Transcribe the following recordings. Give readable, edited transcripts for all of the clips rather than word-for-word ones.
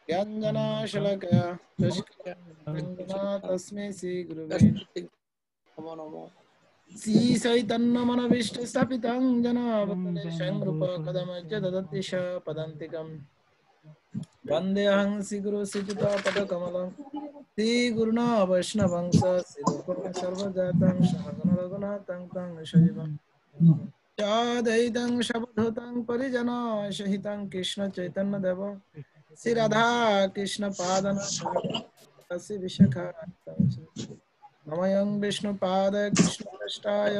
ज्ञानञ्जनशलाकया चक्षुरुन्मिलितं तस्मै श्रीगुरुवे नमः। श्रीचैतन्यमनोभीष्टं स्थापितं येन भूतले स्वयं रूप कदा मह्यं ददति च पदान्तिकम्। वन्देऽहं श्रीगुरुं श्रीयुतापदकमलं श्रीगुरुन् वैष्णवंश श्रीरूपं सर्वजातं सहगण रघुनाथं तं सजीवम् चाद्वैतं सवधूतं परिजनं सहितं कृष्ण चैतन्यदेव श्री राधा कृष्ण पादन श्री विशाखा नमयं विष्णुपाद कृष्ण प्रेष्ठाय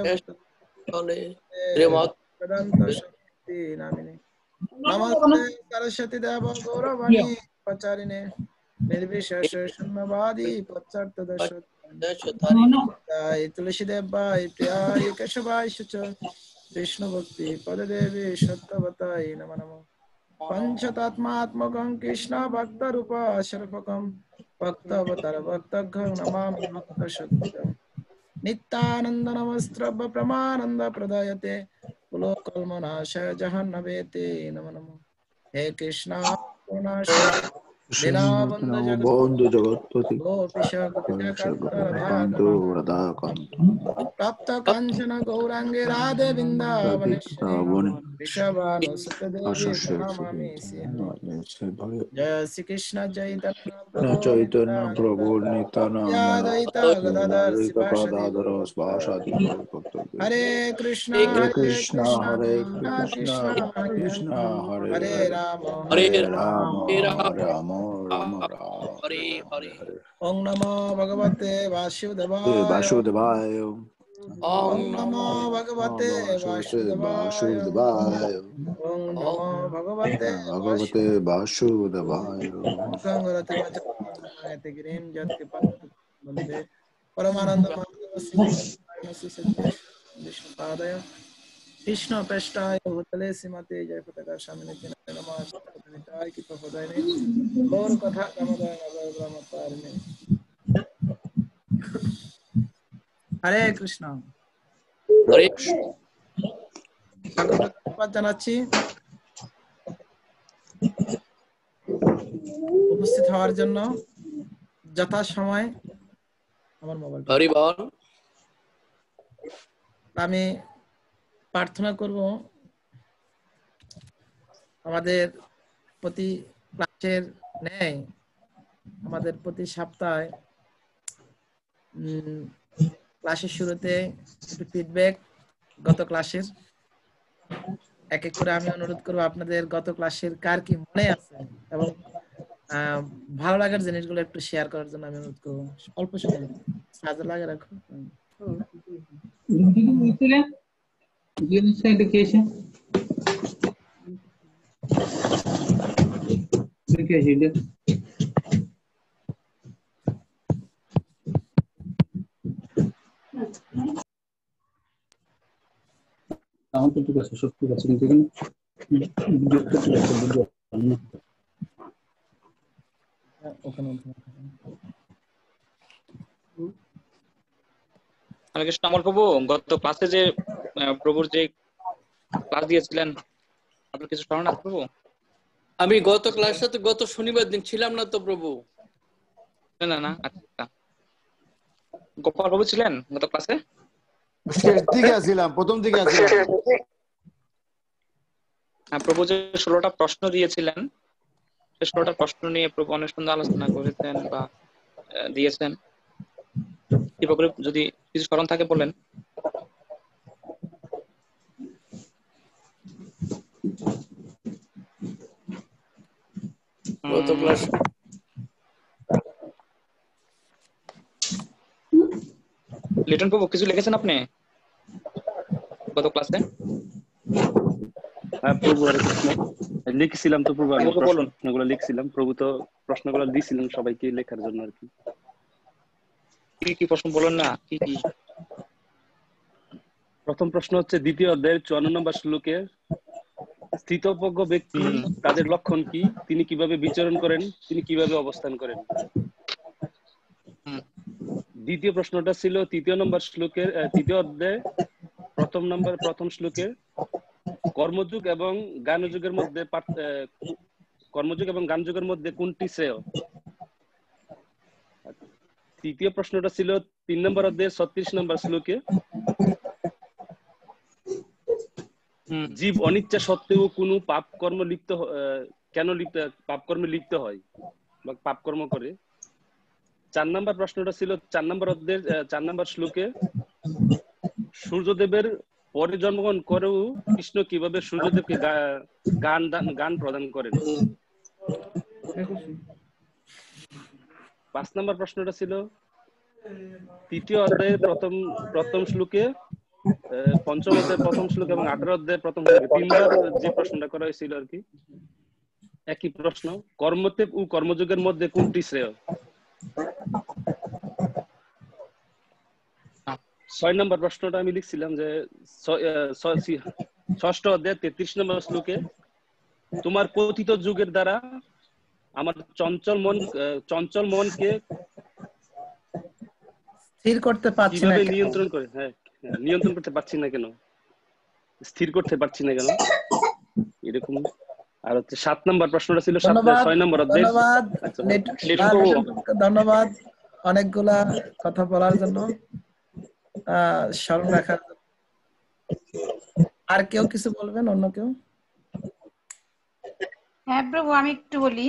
वेदांत शांति नामिने नमस्ते सरस्वती देव गौरवाणी पचारिणे निर्विशेष शून्यवादी पश्चात् दशताय तुलसी देवाय प्रियाय केशवाय शुच विष्णु भक्ति पददेवी सत्यवताय नमो नमः पंचतत्मात्मकं कृष्ण भक्त रूप शरपकं भक्तवतार भक्तघं नमामि भक्त शक्तिदं नित्यानंद नमस्त्रभ प्रमानंद प्रदायते पुलोकल्मनाशय जहन्नवेते नमो नमः हे कृष्णा करुणा दीनबंधु বন্ধু জগৎপতি কান্ত রাধা কান্ত प्राप्त कांचन गौरांगे राधे वृंदावनेश्वरी वृषभानुसुते देवी प्रणमामि जय श्री कृष्ण चैतन्य प्रभु চৈতন্য প্রভু নিত্যানন্দ नित्यानंद गदाधर शिवासादि স্বাসাদি हरे कृष्ण হরে কৃষ্ণ হরে কৃষ্ণ কৃষ্ণ হরে हरे হরে राम হরে রাম রাম রাম রাম হরে হরে ओम नमो भगवते वासुदेवाय বাসুদেবায় ओम नमो भगवते वासुदेवाय বাসুদেবায় ओम नमो भगवते ভগবতে বাসুদেবায় गंगरति मचते गिरिं वंदे परमानंद माधव विष्णुपादय कृष्ण पृष्ठाय भूतले श्रीमते जय पताका स्वामिने नमः निताय की प्रभुदायने गौर कथा दामोदर नगर ब्रह्मचारिणे हरे कृष्ण হরে স্বাগত জানাচ্ছি উপস্থিত হওয়ার জন্য যথাসময় আমার মোবাইল আমি প্রার্থনা করব আমাদের প্রতি ক্লাসের ন্যায় আমাদের প্রতি সপ্তাহে ক্লাসের শুরুতে একটু ফিডব্যাক গত ক্লাসের এক এক করে আমি অনুরোধ করব আপনাদের গত ক্লাসের কার কি মনে আছে এবং ভালো লাগার জিনিসগুলো একটু শেয়ার করার জন্য আমি অনুরোধ করব অল্প সময় সাজা লাগে রাখো education আমার তো ঠিক আছে সব ঠিক আছে কিন্তু হরে কৃষ্ণ আমল প্রভু গত ক্লাসে যে প্রভুর যে ক্লাস দিয়েছিলেন আপনার কিছু স্মরণ আছে প্রভু? আমি গত ক্লাসে তো গত শনিবার দিন ছিলাম না তো প্রভু। না আচ্ছা গোপাল প্রভু ছিলেন গত ক্লাসে? শেষ দিকে ছিলাম, প্রথম দিকে ছিলাম। হ্যাঁ, প্রভু যে 16টা প্রশ্ন দিয়েছিলেন সেই 16টা প্রশ্ন নিয়ে প্রভু অনেক সুন্দর আলোচনা করেছেন বা দিয়েছেন। যদি কিছু স্মরণ থাকে বলেন। গত ক্লাস লিটন প্রভু কিছু লিখেছেন আপনি গত ক্লাসে? হ্যাঁ প্রভু, হরে কৃষ্ণ। লিখছিলাম তো প্রভু, আমি প্রশ্নগুলো লিখছিলাম। প্রভু তো প্রশ্নগুলো দিয়েছিলেন সবাইকে লেখার জন্য আর কি। কি প্রশ্ন বলেন না? কি প্রথম প্রশ্ন হচ্ছে দ্বিতীয় অধ্যায়ের 54 নম্বর শ্লোকে স্থিতপ্রজ্ঞ ব্যক্তি তাদের লক্ষণ কি, তিনি কিভাবে বিচরণ করেন, তিনি কিভাবে অবস্থান করেন। দ্বিতীয় প্রশ্নটা ছিল তৃতীয় নম্বর শ্লোকের তৃতীয় অধ্যায় প্রথম শ্লোকের কর্মযোগ এবং জ্ঞানযোগের মধ্যে কর্মযোগ এবং জ্ঞানযোগের মধ্যে কোনটি শ্রেয়? তৃতীয় প্রশ্নটা ছিল 3 নম্বর অধ্যায়ের 36 নম্বর শ্লোকে জীব অনিচ্ছা সত্ত্বেও কোনো পাপ কর্ম পাপ কর্মে লিপ্ত হয় বা পাপ কর্ম করে। 4 নম্বর প্রশ্নটা ছিল 4 নম্বর অধ্যায়ের 4 নম্বর শ্লোকে সূর্যদেবের পরে জন্মগ্রহণ করেও কৃষ্ণ কিভাবে সূর্যদেবকে গান প্রদান করেন। 5 নম্বর প্রশ্নটা ছিল তৃতীয় অধ্যায়ের প্রথম শ্লোকে, পঞ্চম অধ্যায়ের প্রথম শ্লোক এবং 18 অধ্যায়ের প্রথম শ্লোকে 3 বার যে প্রশ্নটা করা হয়েছিল আর কি, একই প্রশ্ন, কর্মতেপ ও কর্মযোগের মধ্যে কোনটি শ্রেয়? 6 নম্বর প্রশ্নটা আমি লিখছিলাম যে 6ষ্ঠ অধ্যায় 33 নম্বর শ্লোকে তোমার পতিত যুগের দ্বারা আমার চঞ্চল মনকে স্থির করতে পারছি না, কিভাবে নিয়ন্ত্রণ করে, নিয়ন্ত্রণ করতে পারছি না কেন, স্থির করতে পারছি না কেন, এরকম। আর হচ্ছে 7 নম্বর প্রশ্নটা ছিল 6 নম্বর অধ্যায়। ধন্যবাদ অনেকগুলা কথা বলার জন্য, স্মরণ রাখার জন্য। আর কেউ কিছু বলবেন? অন্য কেউ? হ্যাঁ প্রভু, আমি একটু বলি।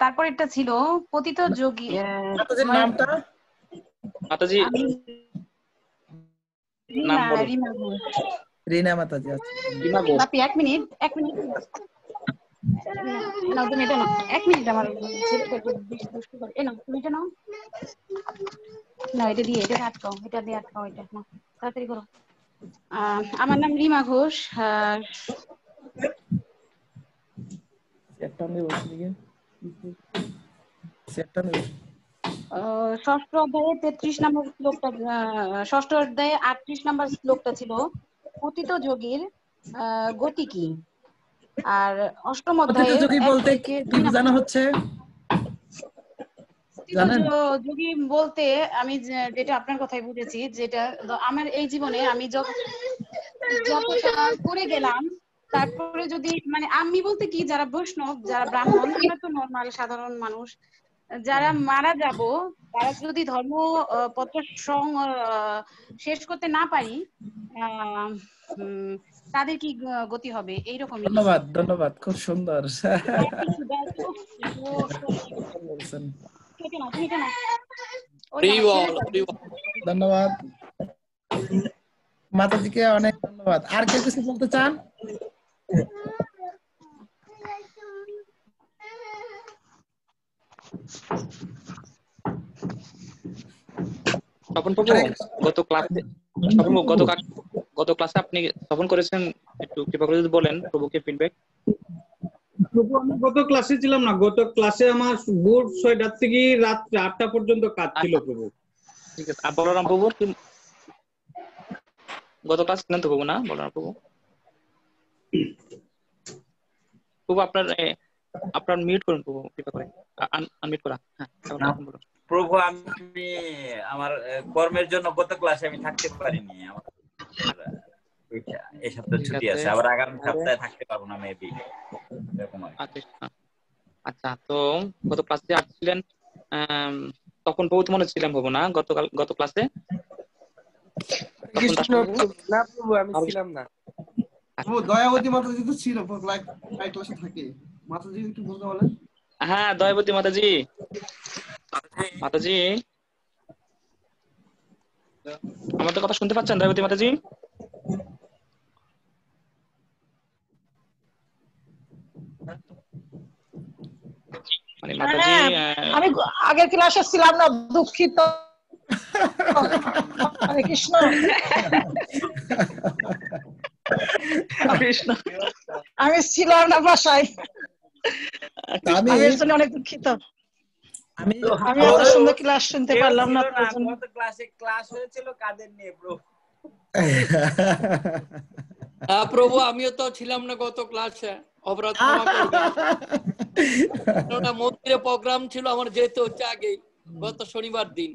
তারপর এটা ছিল পতিত যোগী, মাতাজির নামটা? মাতাজি নাম বলো। রিনা মাতাজি। আচ্ছা রিমা ঘোষ। বাপি এক মিনিট নাও, তুমি এটা নাও, 1 মিনিট। আমার তুমি এটা নাও না, এটা দিয়ে আটকাও, এটা দিয়ে আটকাও, এটা না, তাড়াতাড়ি করো। আমার নাম রিমা ঘোষ। ষষ্ঠ অধ্যায়ে 33 নম্বর শ্লোকটা, ষষ্ঠ অধ্যায়ে 38 নম্বর শ্লোকটা ছিল পতিত যোগীর গতি কি। আর অষ্টম অধ্যায়ে বলতে কি জানা হচ্ছে জানেন? যোগী বলতে আমি যেটা আপনার কথাই বুঝেছি, যেটা আমার এই জীবনে আমি যতটা করে গেলাম, তারপরে যদি মানে আমি বলতে কি, যারা বৈষ্ণব, যারা ব্রাহ্মণ, আমরা তো নর্মাল সাধারণ মানুষ, যারা মারা যাব, তারা যদি ধর্মপত্র শেষ করতে না পারি, তাদের কি গতি হবে, এইরকম। ধন্যবাদ, খুব সুন্দর। ধন্যবাদ মাতাজিকে, অনেক ধন্যবাদ। আর কেউ কিছু বলতে চান? তপন প্রভু, গত ক্লাসে আপনি তপন করেছেন, একটু কৃপা করে যদি বলেন প্রভুকে ফিডব্যাক। প্রভু আমি গত ক্লাসে ছিলাম না, গত ক্লাসে আমার ভোর 6টা থেকে রাত 8টা পর্যন্ত কাজ ছিল প্রভু। ঠিক আছে। আর বলরাম প্রভু কি গত ক্লাস ছিলেন তো প্রভু? না বলরাম প্রভু, প্রভু আপনার মিউট করুন প্রভু, কৃপা করে আনমিউট করা। হ্যাঁ প্রভু, আমি আমার কর্মের জন্য গত ক্লাসে আমি থাকতে পারিনি, আমার এই সপ্তাহে ছুটি আছে, আবার আগামী সপ্তাহে থাকতে পারবো না মেবি। আচ্ছা, তো গত ক্লাসে আসছিলেন তখন বহুত মনে ছিলাম প্রভু, না গত ক্লাসে? না প্রভু, আমি ছিলাম না। দয়াবতী মাতাজি তো ছিল ক্লাসে থাকে। মাতাজি একটু বলতে বলেন। হ্যাঁ, দয়াবতী মাতাজি, আমাদের কথা শুনতে পাচ্ছেন দয়াবতী মাতাজি? মানে মাতাজি, আমি আগের ক্লাসে ছিলাম না, দুঃখিত। হরে কৃষ্ণ। আমি ছিলাম না বাসায়, আমি এর জন্য অনেক দুঃখিত। আমি এত সুন্দর ক্লাস শুনতে পারলাম না। গত ক্লাসে ক্লাস হয়েছিল কাদের নিয়ে প্রভু? প্রভু আমিও তো ছিলাম না গত ক্লাসে, অপরাধ ক্ষমা করবেন। মন্দিরে প্রোগ্রাম ছিল, আমার যেতে হচ্ছে আগে, গত শনিবার দিন।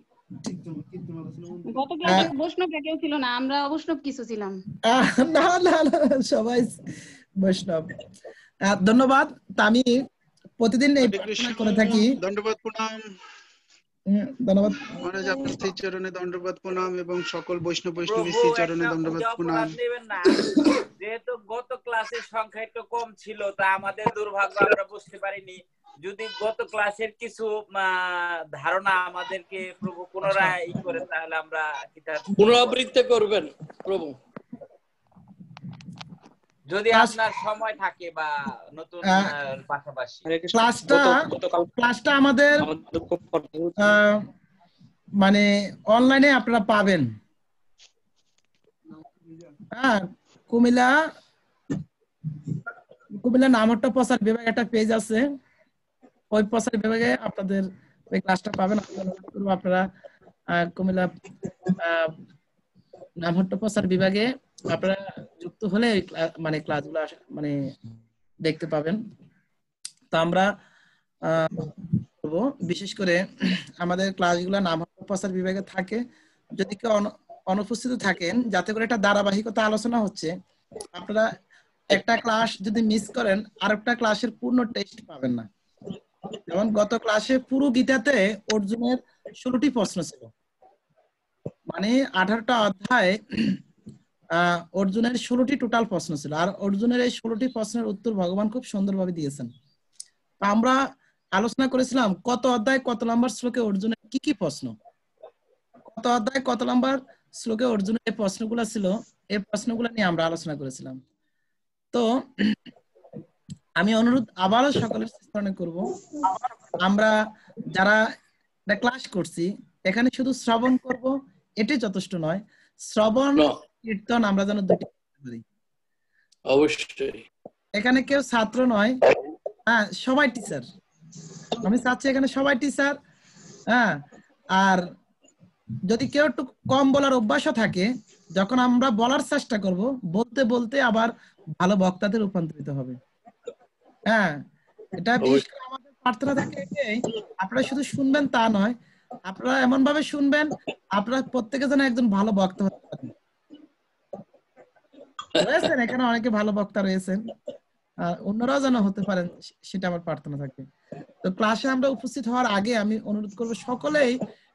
গত ক্লাসে বৈষ্ণব কেউ ছিল না, আমরা অবৈষ্ণব কিছু ছিলাম। না, সবাই বৈষ্ণব। ধন্যবাদ। তা আমি প্রতিদিন এই প্রার্থনা করে থাকি। দণ্ডবাদ প্রণাম ধন্যবাদ মহারাজ, আপনার শ্রী চরণে দণ্ডবাদ প্রণাম এবং সকল বৈষ্ণব বৈষ্ণবী প্রভু শ্রী একটা চরণে দণ্ডবাদ অপরাধ প্রণাম। নেবেন না, যেহেতু গত ক্লাসের সংখ্যা একটু কম ছিল, তা আমাদের দুর্ভাগ্য, আমরা বুঝতে পারিনি। যদি গত ক্লাসের কিছু ধারণা আমাদেরকে প্রভু পুনরায় ই করে, তাহলে আমরা পুনরাবৃত্তি করবেন প্রভু, যদি আপনার সময় থাকে বা নতুন পাশাপাশি। ক্লাসটা আমাদের মানে অনলাইনে আপনারা পাবেন। হ্যাঁ, কুমিল্লা নামহট্ট প্রচার বিভাগ একটা পেজ আছে, ওই প্রচার বিভাগে আপনাদের ওই ক্লাসটা পাবেন। আপনারা কুমিল্লা নামহট্ট প্রচার বিভাগে আপনারা যুক্ত হলে মানে ক্লাসগুলো মানে দেখতে পাবেন। তো আমরা বিশেষ করে আমাদের ক্লাসগুলো নামহট্ট প্রচার বিভাগে থাকে। যদি কেউ অনুপস্থিত থাকেন, যাতে করে একটা ধারাবাহিকতা আলোচনা হচ্ছে, আপনারা একটা ক্লাস যদি মিস করেন আরেকটা ক্লাসের পূর্ণ টেস্ট পাবেন না। যেমন গত ক্লাসে পুরো গীতাতে অর্জুনের 16টি প্রশ্ন ছিল, মানে 18টা অধ্যায় অর্জুনের 16টি টোটাল প্রশ্ন ছিল। আর অর্জুনের এই 16টি প্রশ্নের উত্তর ভগবান খুব সুন্দরভাবে দিয়েছেন। আমরা আলোচনা করেছিলাম কত অধ্যায় কত নম্বর শ্লোকে অর্জুনের কি কি প্রশ্ন, কত অধ্যায় কত নম্বর শ্লোকে অর্জুনের এই প্রশ্নগুলো ছিল, এই প্রশ্নগুলো নিয়ে আমরা আলোচনা করেছিলাম। তো আমি অনুরোধ আবারও সকলের স্মরণে করব, আমরা যারা ক্লাস করছি এখানে শুধু শ্রবণ করব এটাই যথেষ্ট নয়, শ্রবণ কীর্তন আমরা যেন দুটি করতে পারি। অবশ্যই এখানে কেউ ছাত্র নয়, হ্যাঁ সবাই টিচার। আমি চাচ্ছি এখানে সবাই টিচার। হ্যাঁ, আর যদি কেউ একটু কম বলার অভ্যাসও থাকে, যখন আমরা বলার চেষ্টা করব, বলতে বলতে আবার ভালো বক্তাতে রূপান্তরিত হবে। হ্যাঁ, এটা বিশেষ করে আমাদের প্রার্থনা থাকে এটাই, আপনারা শুধু শুনবেন তা নয়, আপনারা এমন ভাবে শুনবেন আপনারা প্রত্যেকে যেন একজন ভালো বক্তা হতে পারেন। রয়েছেন এখানে অনেকে ভালো বক্তা রয়েছেন, অন্যরাও যেন হতে পারেন, সেটা আমার প্রার্থনা থাকে। তো ক্লাসে আমরা উপস্থিত হওয়ার আগে আমি অনুরোধ করবো সকলেই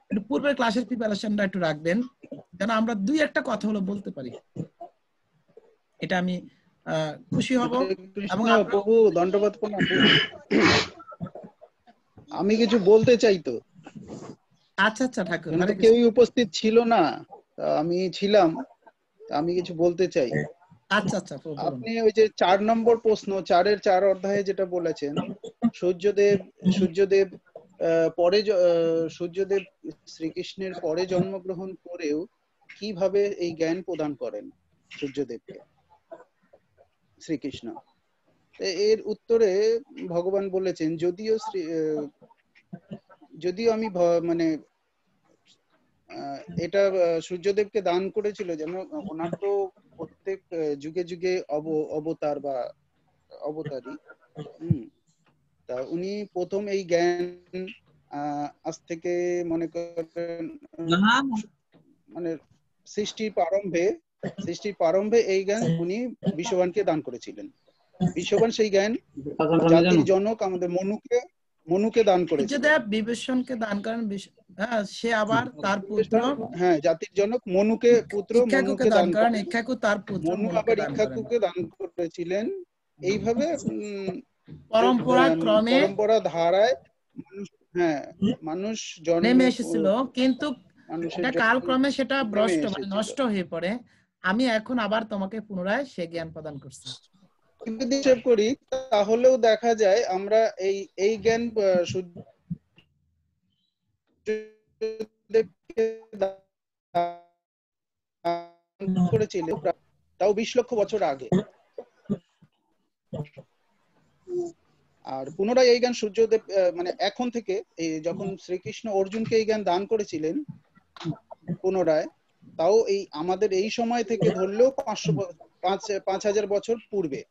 একটু পূর্বের ক্লাসের প্রিপারেশনটা একটু রাখবেন, যেন আমরা দুই একটা কথা হলো বলতে পারি। এটা আমি খুশি হব। এবং প্রভু দণ্ডবাদ প্রণাম। আমি কিছু বলতে চাই তো। আচ্ছা আচ্ছা ঠাকুর, কেউই উপস্থিত ছিল না, আমি ছিলাম, আমি কিছু বলতে চাই। আচ্ছা আচ্ছা, আপনি ওই যে 4 নম্বর প্রশ্ন 4-এর 4 অধ্যায়ে যেটা বলেছেন, সূর্যদেব পরে সূর্যদেব শ্রীকৃষ্ণের পরে জন্মগ্রহণ করেও কিভাবে এই জ্ঞান প্রদান করেন সূর্যদেবকে শ্রীকৃষ্ণ। এর উত্তরে ভগবান বলেছেন, যদিও আমি মানে এটা সূর্যদেবকে দান করেছিল, যেন ওনার তো প্রত্যেক যুগে যুগে অবতার বা অবতারী, তা উনি প্রথম এই জ্ঞান আজ থেকে মনে করেন মানে সৃষ্টির প্রারম্ভে এই জ্ঞান উনি বিশ্ববানকে দান করেছিলেন। বিশ্ববান সেই জ্ঞান জাতির জনক আমাদের মনুকে দান করেছিলেন। বিভীষণকে দান করেন, সে আবার তার পুত্র, হ্যাঁ জাতির জনক মনুকে দান করেন, ইক্ষ্বাকু তার পুত্র মনু আবার ইক্ষ্বাকুকে দান করেছিলেন। এইভাবে পরম্পরা ধারায় মানুষ নেমে এসেছিল, কিন্তু কালক্রমে সেটা ভ্রষ্ট মানে নষ্ট হয়ে পড়ে। আমি এখন আবার তোমাকে পুনরায় সে জ্ঞান প্রদান করছি। কিন্তু হিসেব করি তাহলেও দেখা যায় আমরা এই জ্ঞান করেছিল তাও 20 লক্ষ বছর আগে। আর পুনরায় এই জ্ঞান সূর্যদেব মানে এখন থেকে যখন শ্রীকৃষ্ণ অর্জুনকে এই জ্ঞান দান করেছিলেন পুনরায়, তাও এই আমাদের এই সময় থেকে ধরলেও 5000 বছর পূর্বে।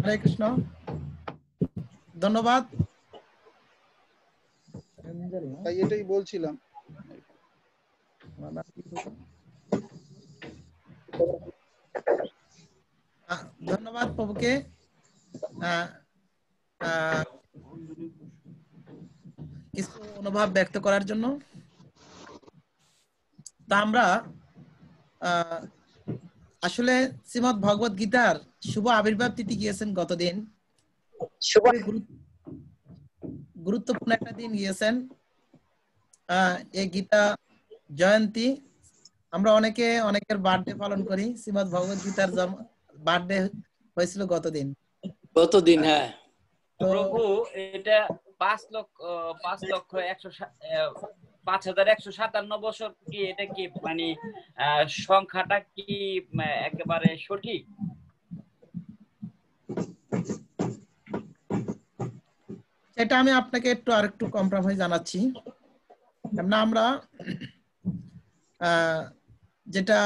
হরে কৃষ্ণ, ধন্যবাদ। তাই এটাই বলছিলাম। ধন্যবাদ প্রভুকে কিছু অনুভব ব্যক্ত করার জন্য। তা আমরা আসলে শ্রীমদ্ ভগবত গীতার শুভ আবির্ভাব তিথি গিয়েছেন গতদিন, গুরুত্বপূর্ণ একটা দিন গিয়েছেন এই গীতা জয়ন্তী। আমরা অনেকের বার্থডে পালন করি। শ্রীমদ্ ভগবত গীতার বার্থডে হয়েছিল গতদিন। হ্যাঁ প্রভু, এটা 5,157 বছর কি এটা কি মানে সংখ্যাটা কি একেবারে সঠিক? সেটা আমি আপনাকে আরেকটু কম্প্রোমাইজ জানাচ্ছি। আমরা যেটা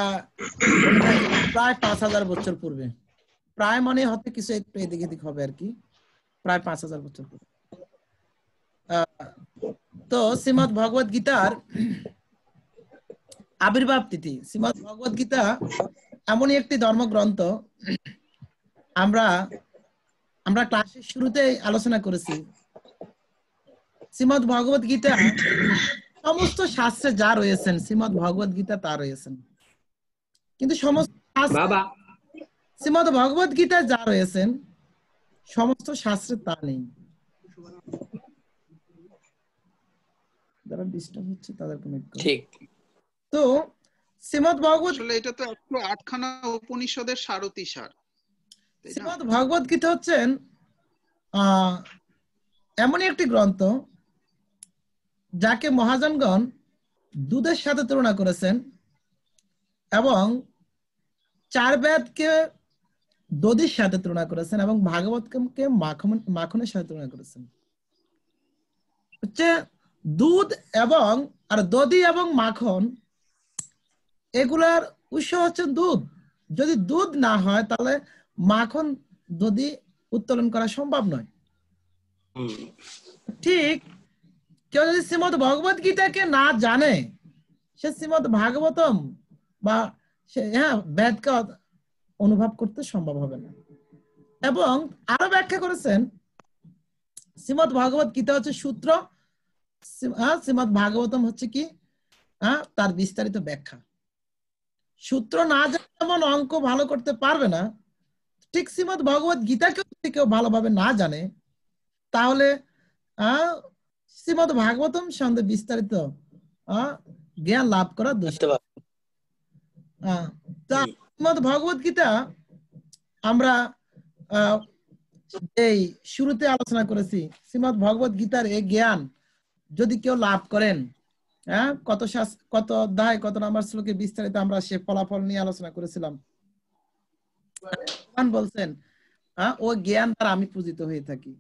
প্রায় 5,000 বছর পূর্বে, প্রায় মনে হতে কিছু একটু এদিক এদিক হবে আর কি, প্রায় 5,000 বছর পূর্বে। তো শ্রীমদ্ ভগবত গীতার আবির্ভাব তিথি। শ্রীমদ্ ভগবত গীতা এমনই একটি ধর্মগ্রন্থ, আমরা ক্লাসের শুরুতেই আলোচনা করেছি। শ্রীমদ্ ভগবত গীতা সমস্ত শাস্ত্রে যা রয়েছেন শ্রীমদ্ ভগবত গীতা তা রয়েছেন, কিন্তু সমস্ত শ্রীমদ্ ভগবত গীতা যা রয়েছেন সমস্ত শাস্ত্রে তা নেই। যারা ডিস্টার্ব হচ্ছে তাদের কনেক্ট করুন। ঠিক। তো শ্রীমদ্ ভগবত, আসলে এটা তো 108খানা উপনিষদের সারথি সার। শ্রীমদ্ ভগবত গীতা হচ্ছেন এমনই একটি গ্রন্থ যাকে মহাজনগণ দুধের সাথে তুলনা করেছেন এবং 4 বেদকে দধির সাথে তুলনা করেছেন এবং ভাগবতকে মাখনের সাথে তুলনা করেছেন। হচ্ছে দুধ এবং আর দধি এবং মাখন, এগুলার উৎস হচ্ছে দুধ। যদি দুধ না হয় তাহলে মাখন দধি উত্তোলন করা সম্ভব নয়। ঠিক কেউ যদি শ্রীমদ্ ভগবত গীতাকে না জানে, সে শ্রীমদ্ ভাগবতম বা বেদকে অনুভব করতে সম্ভব হবে না। এবং আরো ব্যাখ্যা করেছেন শ্রীমদ্ ভগবত গীতা হচ্ছে সূত্র, শ্রীমদ্ ভাগবতম হচ্ছে কি তার বিস্তারিত ব্যাখ্যা। সূত্র না জানলে যেমন অঙ্ক ভালো করতে পারবে না, ঠিক শ্রীমদ্ ভগবত গীতাকে যদি কেউ ভালোভাবে না জানে তাহলে শ্রীমদ্ ভাগবতম সম্বন্ধে বিস্তারিত জ্ঞান লাভ করা দুষ্কর। শ্রীমদ্ ভগবত গীতা আমরা এই শুরুতে আলোচনা করেছি। শ্রীমদ্ ভগবত গীতার এই জ্ঞান যদি কেউ লাভ করেন, কত অধ্যায় কত নাম্বার শ্লোকে বিস্তারিত আমরা সে ফলাফল নিয়ে আলোচনা করেছিলাম। ভগবান বলছেন ও জ্ঞান দ্বারা আমি পূজিত হয়ে থাকি।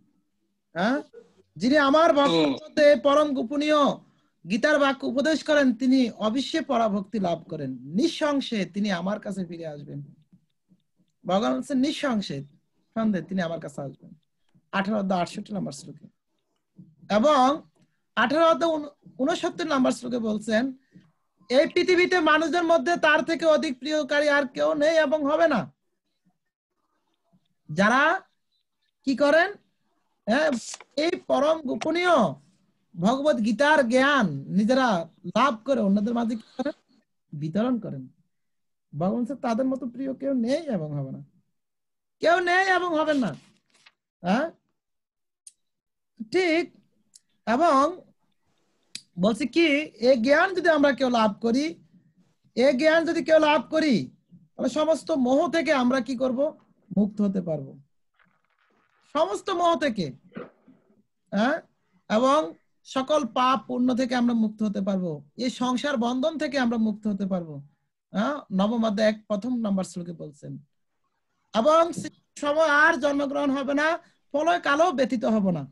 যিনি আমার ভক্তের মধ্যে পরম গোপনীয় গীতার বাক্য উপদেশ করেন তিনি অবশ্যই পরাভক্তি লাভ করেন, নিঃসংশয়ে তিনি আমার কাছে ফিরে আসবেন। ভগবান বলছেন নিঃসংশয়ে সন্দেহ তিনি আমার কাছে আসবেন। 18 অধ্যায় 68 নম্বর শ্লোকে এবং 18 অধ্যায় 69 নম্বর শ্লোকে বলছেন এই পৃথিবীতে মানুষদের মধ্যে তার থেকে অধিক প্রিয়কারী আর কেউ নেই এবং হবে না। যারা কি করেন, এই পরম গোপনীয় ভগবত গীতার জ্ঞান নিজেরা লাভ করে অন্যদের মাঝে কি করেন, বিতরণ করেন। ভগবান তাদের মতো প্রিয় কেউ নেই এবং হবে না, কেউ নেই এবং হবেন না। ঠিক। এবং বলছি কি এই জ্ঞান যদি আমরা কেউ লাভ করি, এই জ্ঞান যদি কেউ লাভ করি তাহলে সমস্ত মোহ থেকে আমরা কি করব, মুক্ত হতে পারবো, সমস্ত মোহ থেকে। এবং সকল পাপ পুণ্য থেকে আমরা মুক্ত হতে পারবো, এই সংসার বন্ধন থেকে আমরা মুক্ত হতে পারবো। 9 অধ্যায় 1 নম্বর শ্লোকে বলছেন এবং সময় আর জন্মগ্রহণ হবে না, প্রলয় কালও ব্যতীত হব না।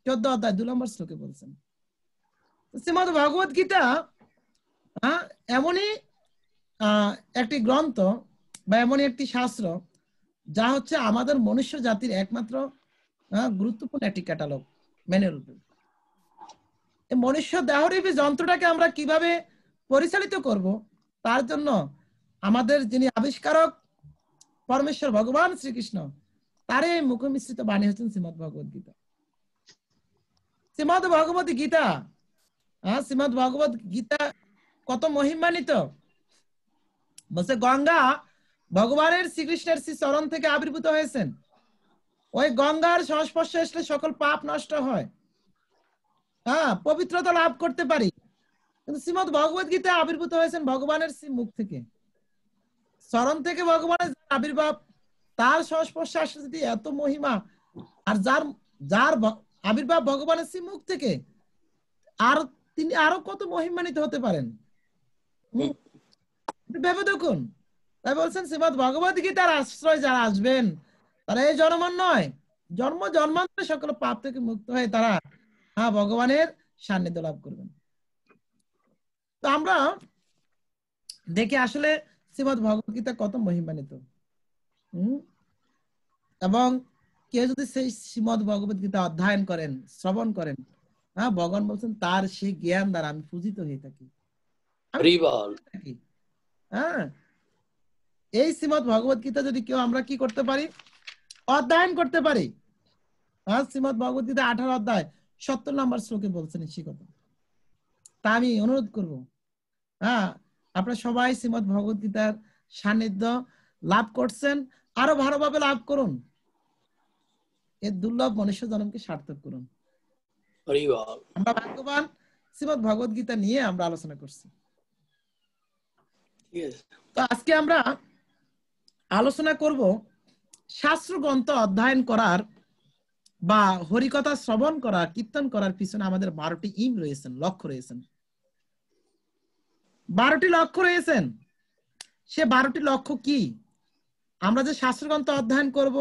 14 অধ্যায় 2 নম্বর শ্লোকে বলছেন। শ্রীমদ্ ভগবত গীতা এমনই একটি গ্রন্থ বা এমনই একটি শাস্ত্র যা হচ্ছে আমাদের মনুষ্য জাতির একমাত্র গুরুত্বপূর্ণ একটি ক্যাটালগ ম্যানুয়াল। এই মনুষ্য দেহরূপী যন্ত্রটাকে আমরা কিভাবে পরিচালিত করব, তার জন্য আমাদের যিনি আবিষ্কারক পরমেশ্বর ভগবান শ্রীকৃষ্ণ, তার এই মুখ মিশ্রিত বাণী হচ্ছেন শ্রীমদ্ ভগবত গীতা। শ্রীমদ্ ভগবত গীতা, শ্রীমদ্ ভগবত গীতা কত মহিমান্বিত। বলছে গঙ্গা ভগবানের শ্রীকৃষ্ণের শ্রী চরণ থেকে আবির্ভূত হয়েছেন, ওই গঙ্গার সংস্পর্শে আসলে সকল পাপ নষ্ট হয়, পবিত্রতা লাভ করতে পারি। কিন্তু শ্রীমদ্ ভগবত গীতা আবির্ভূত হয়েছেন ভগবানের শ্রী মুখ থেকে, চরণ থেকে ভগবানের আবির্ভাব, তার সংস্পর্শে আসলে যদি এত মহিমা, আর যার যার আবির্ভাব ভগবানের শ্রী মুখ থেকে, আর তিনি আরো কত মহিমান্বিত হতে পারেন ভেবে দেখুন। তাই বলছেন শ্রীমদ্ ভগবত গীতার আশ্রয় যারা আসবেন, তারা এই জন্ম নয়, জন্ম জন্মান্তরে সকল পাপ থেকে মুক্ত হয়ে তারা ভগবানের সান্নিধ্য লাভ করবেন। তো আমরা দেখি আসলে শ্রীমদ্ ভগবত গীতা কত মহিমান্বিত। এবং কেউ যদি সেই শ্রীমদ্ ভগবত গীতা অধ্যয়ন করেন, শ্রবণ করেন, ভগবান বলছেন তার সেই জ্ঞান দ্বারা আমি পূজিত হয়ে থাকি। এই শ্রীমদ্ ভগবত গীতা যদি কেউ আমরা কি করতে পারি, অধ্যয়ন করতে পারি। শ্রীমদ্ ভগবত গীতা 18 অধ্যায় 70 নম্বর শ্লোকে বলছেন সেই কথা। তা আমি অনুরোধ করব, আপনারা সবাই শ্রীমদ্ ভগবত গীতার সান্নিধ্য লাভ করছেন, আরো ভালোভাবে লাভ করুন, এর দুর্লভ মনুষ্য জন্মকে সার্থক করুন। আমরা ভাগ্যবান শ্রীমদ্ ভগবত গীতা নিয়ে আমরা আলোচনা করছি। তো আজকে আমরা আলোচনা করব শাস্ত্র গ্রন্থ অধ্যয়ন করার বা হরিকথা শ্রবণ করা, কীর্তন করার পিছনে আমাদের 12টি ইম রয়েছেন, লক্ষ্য রয়েছেন। 12টি লক্ষ্য রয়েছেন। সে 12টি লক্ষ্য কি? আমরা যে শাস্ত্রগ্রন্থ অধ্যয়ন করব,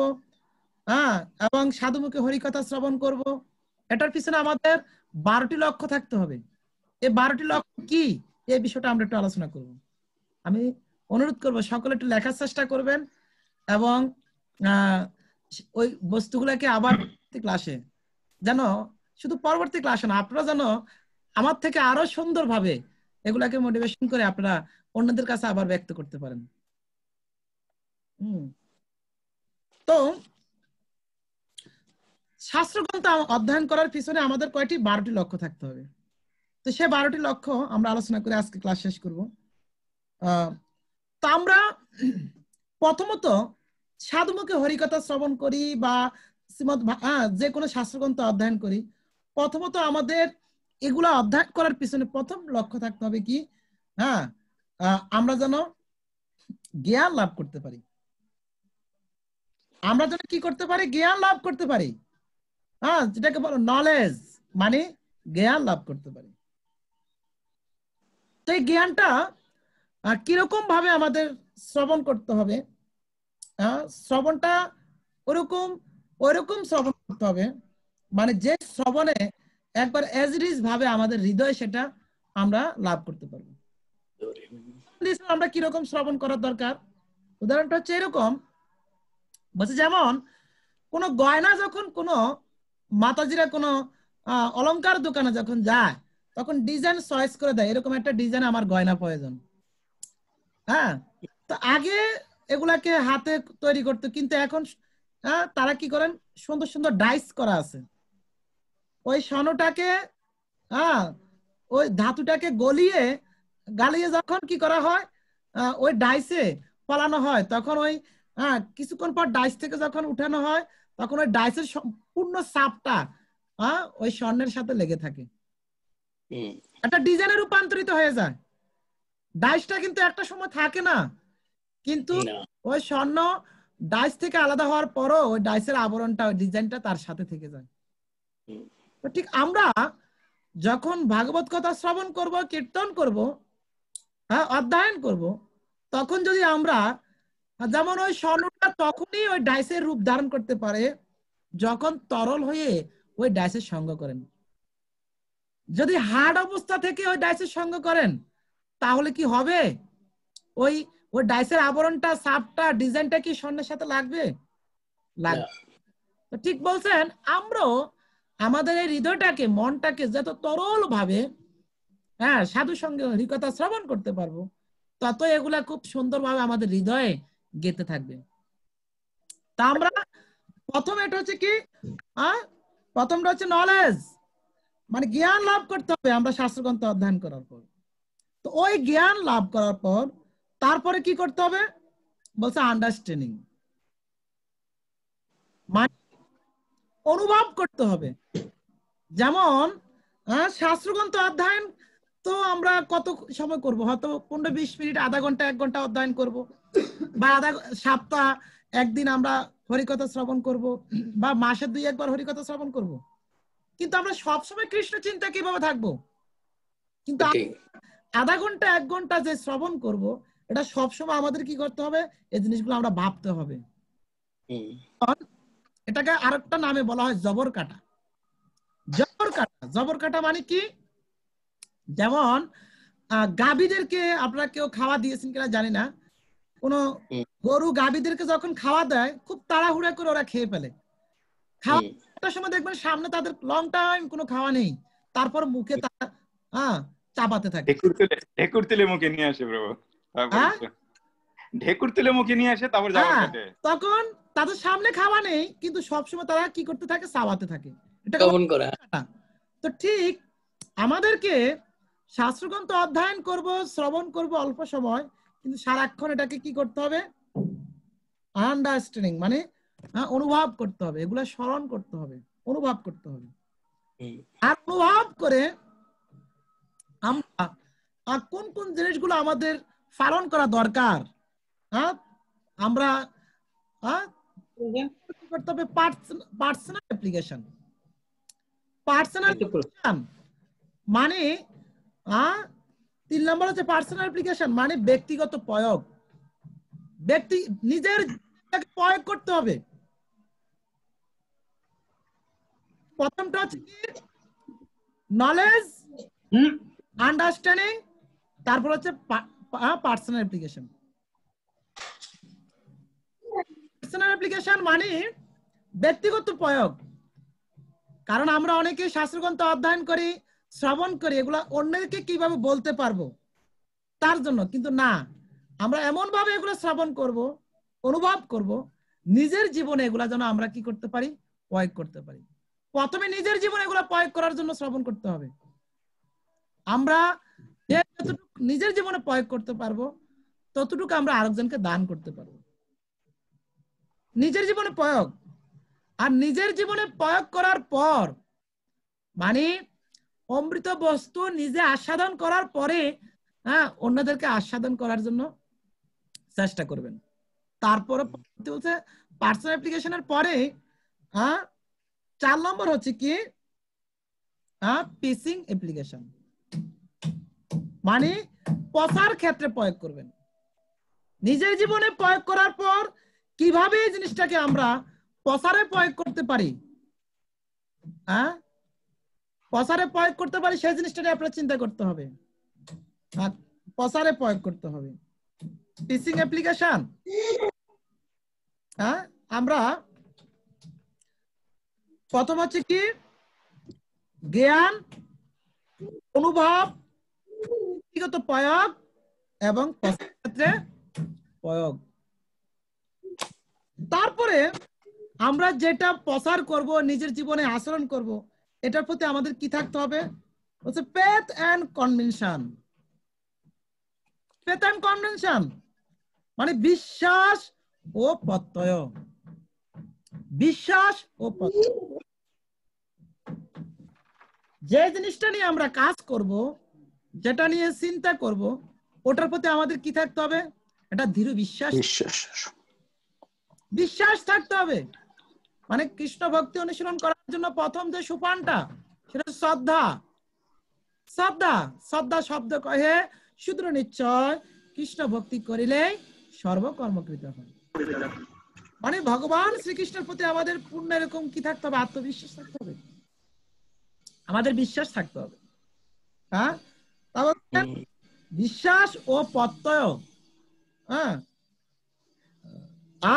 এবং সাধুমুখে হরিকথা শ্রবণ করব, এটার পিছনে আমাদের 12টি লক্ষ্য থাকতে হবে। এই 12টি লক্ষ্য কি, এই বিষয়টা আমরা একটু আলোচনা করব। আমি অনুরোধ করব সকলে একটু লেখার চেষ্টা করবেন, এবং ওই বস্তুগুলোকে আবার ক্লাসে যেন, শুধু পরবর্তী ক্লাসে না, আপনারা যেন আমার থেকে আরো সুন্দরভাবে এগুলাকে মোটিভেশন করে আপনারা অন্যদের কাছে আবার ব্যক্ত করতে পারেন। তো শাস্ত্রগ্রন্থ অধ্যয়ন করার পিছনে আমাদের কয়টি 12টি লক্ষ্য থাকতে হবে। তো সে 12টি লক্ষ্য আমরা আলোচনা করে আজকে ক্লাস শেষ করব। তো আমরা প্রথমত সাধুমুখে হরিকথা শ্রবণ করি বা শ্রীমদ্ যে কোনো শাস্ত্রগ্রন্থ অধ্যয়ন করি, প্রথমত আমাদের এগুলা অধ্যয়ন করার পিছনে প্রথম লক্ষ্য থাকতে হবে কি, আমরা যেন জ্ঞান লাভ করতে পারি। আমরা যেন কি করতে পারি, জ্ঞান লাভ করতে পারি। যেটাকে বলো নলেজ, মানে জ্ঞান লাভ করতে পারি। তো এই জ্ঞানটা কিরকম ভাবে আমাদের শ্রবণ করতে হবে, শ্রবণটা ওইরকম শ্রবণ করতে হবে, মানে যে শ্রবণে একবার এজ ইট ইজ ভাবে আমাদের হৃদয় সেটা আমরা লাভ করতে পারবো। আমরা কিরকম শ্রবণ করার দরকার, উদাহরণটা হচ্ছে এরকম, বলছে যেমন কোন গয়না যখন কোন মাতাজিরা কোন অলংকার দোকানে যখন যায়, তখন ডিজাইন চয়েস করে দেয়, এরকম একটা ডিজাইন আমার গয়না প্রয়োজন। তো আগে এগুলাকে হাতে তৈরি করতো, কিন্তু এখন তারা কি করেন, সুন্দর সুন্দর ডাইস করা আছে, ওই স্বর্ণটাকে ওই ধাতুটাকে গালিয়ে যখন কি করা হয়, ওই ডাইসে ফলানো হয়, তখন ওই কিছুক্ষণ পর ডাইস থেকে যখন উঠানো হয়, তখন ওই ডাইসের সম্পূর্ণ চাপটা ওই স্বর্ণের সাথে লেগে থাকে, একটা ডিজাইনে রূপান্তরিত হয়ে যায়। ডাইসটা কিন্তু একটা সময় থাকে না, কিন্তু ওই স্বর্ণ ডাইস থেকে আলাদা হওয়ার পরও ওই ডাইসের আবরণটা, ওই ডিজাইনটা তার সাথে থেকে যায়। তো ঠিক আমরা যখন ভাগবত কথা শ্রবণ করব, কীর্তন করব, অধ্যয়ন করব, তখন যদি আমরা যেমন ওই স্বর্ণটা তখনই ওই ডাইসের রূপ ধারণ করতে পারে যখন তরল হয়ে ওই ডাইসের সঙ্গ করেন। যদি হার্ড অবস্থা থেকে ওই ডাইসের সঙ্গ করেন, তাহলে কি হবে, ওই ডাইসের আবরণটা, সাপটা, ডিজাইনটা কি স্বর্ণের সাথে লাগবে? লাগবে। তো ঠিক বলছেন, আমরাও আমাদের এই হৃদয়টাকে, মনটাকে যত তরল ভাবে হ্যাঁ সাধু সঙ্গে হরিকথা শ্রবণ করতে পারবো, তত এগুলা খুব সুন্দরভাবে আমাদের হৃদয়ে গেঁথে থাকবে। তা আমরা প্রথম এটা হচ্ছে কি, প্রথমটা হচ্ছে নলেজ, মানে জ্ঞান লাভ করতে হবে আমরা শাস্ত্রগ্রন্থ অধ্যয়ন করার পর। তো ওই জ্ঞান লাভ করার পর তারপরে কি করতে হবে বলছে আন্ডারস্ট্যান্ডিং, মানে অনুভব করতে হবে। যেমন শাস্ত্রগ্রন্থ অধ্যয়ন তো আমরা কত সময় করব, হয়তো 15-20 মিনিট, আধা ঘন্টা 1 ঘন্টা অধ্যয়ন করব, বা সপ্তাহ একদিন আমরা হরিকথা শ্রবণ করব, বা মাসে 2-1 বার হরিকথা শ্রবণ করব। কিন্তু আমরা সবসময় কৃষ্ণ চিন্তা কিভাবে থাকবো? কিন্তু আধা ঘন্টা 1 ঘন্টা যে শ্রবণ করব, এটা সবসময় আমাদের কি করতে হবে, এই জিনিসগুলো আমরা ভাবতে হবে। এটাকে আরেকটা নামে বলা হয় জবর কাটা। জবর কাটা, জবর কাটা মানে কি, যেমন গাভীদেরকে আপনারা কেউ খাওয়া দিয়েছেন কিনা জানি না, কোন গরু গাভীদেরকে যখন খাওয়া দেয় খুব তাড়াহুড়া করে ওরা খেয়ে ফেলে। খাওয়ার সময় দেখবেন সামনে তাদের লং টাইম কোনো খাওয়া নেই, তারপর মুখে তারা চাপাতে থাকে। ঢেকুর তুলে মুখে নিয়ে আসে প্রভু, ঢেকুর তুলে মুখে নিয়ে আসে, তারপর জবর কাটে। তখন তাদের সামনে খাওয়া নেই, কিন্তু সবসময় তারা কি করতে থাকে, চাবাতে থাকে। এটা তো ঠিক আমাদেরকে শাস্ত্রগ্রন্থ অধ্যয়ন করব, শ্রবণ করব অল্প সময়, কিন্তু সারাক্ষণ এটাকে কি করতে হবে, আন্ডারস্ট্যান্ডিং, মানে অনুভব করতে হবে, এগুলা স্মরণ করতে হবে, অনুভব করতে হবে। আর অনুভব করে আমরা কোন কোন জিনিসগুলো আমাদের পালন করা দরকার, আমরা করতে হবে পার্সোনাল অ্যাপ্লিকেশন। পার্সোনাল মানে 3 নম্বর হচ্ছে পার্সোনাল অ্যাপ্লিকেশন, মানে ব্যক্তিগত প্রয়োগ। নিজের প্রয়োগ করতে হবে। প্রথমটা হচ্ছে নলেজ, আন্ডারস্ট্যান্ডিং, তারপর হচ্ছে পার্সোনাল অ্যাপ্লিকেশন। পার্সোনাল অ্যাপ্লিকেশন মানে ব্যক্তিগত প্রয়োগ। কারণ আমরা অনেকে শাস্ত্রগ্রন্থ অধ্যয়ন করি, শ্রবণ করি, এগুলা অন্যকে কিভাবে বলতে পারবো তার জন্য, কিন্তু না, আমরা এমন ভাবে এগুলো শ্রবণ করব, অনুভব করব, নিজের জীবনে এগুলা যেন আমরা কি করতে পারি, প্রয়োগ করতে পারি। প্রথমে নিজের জীবনে এগুলো প্রয়োগ করার জন্য শ্রবণ করতে হবে। আমরা যতটুকু নিজের জীবনে প্রয়োগ করতে পারবো, ততটুকু আমরা আরেকজনকে দান করতে পারবো। নিজের জীবনে প্রয়োগ, আর নিজের জীবনে প্রয়োগ করার পর মানে অমৃত বস্তু নিজে আস্বাদন করার পরে অন্যদেরকে আস্বাদন করার জন্য চেষ্টা করবেন। তারপরে বলছে পার্সোনাল অ্যাপ্লিকেশনের পরে 4 নম্বর হচ্ছে কি পিসিং অ্যাপ্লিকেশন, মানে প্রসার ক্ষেত্রে প্রয়োগ করবেন। নিজের জীবনে প্রয়োগ করার পর কিভাবে এই জিনিসটাকে আমরা প্রসারে প্রয়োগ করতে পারি, প্রসারে প্রয়োগ করতে পারি, সেই জিনিসটাকে আপনার চিন্তা করতে হবে। প্রসারে প্রয়োগ করতে হবে টিচিং অ্যাপ্লিকেশন। আমরা প্রথম হচ্ছে কি জ্ঞান, অনুভব, ব্যক্তিগত প্রয়োগ এবং প্রসার ক্ষেত্রে প্রয়োগ। তারপরে আমরা যেটা প্রসার করব, নিজের জীবনে আচরণ করব, এটার প্রতি আমাদের কি থাকতে হবে, হচ্ছে faith and conviction. Faith and conviction মানে বিশ্বাস ও প্রত্যয়। বিশ্বাস ও প্রত্যয়, যে জিনিসটা নিয়ে আমরা কাজ করব, যেটা নিয়ে চিন্তা করব, ওটার প্রতি আমাদের কি থাকতে হবে, এটা দৃঢ় বিশ্বাস, বিশ্বাস থাকতে হবে। মানে কৃষ্ণ ভক্তি অনুশীলন করার জন্য প্রথম যে সোপানটা, সেটা শ্রদ্ধা। শ্রদ্ধা, শ্রদ্ধা শব্দ কহে শুদ্র নিশ্চয় কৃষ্ণ ভক্তি করিলে সর্বকর্মকৃত হয়। মানে ভগবান শ্রীকৃষ্ণের প্রতি আমাদের পূর্ণ এরকম কি থাকতে হবে, আত্মবিশ্বাস থাকতে হবে, আমাদের বিশ্বাস থাকতে হবে। বিশ্বাস ও প্রত্যয়।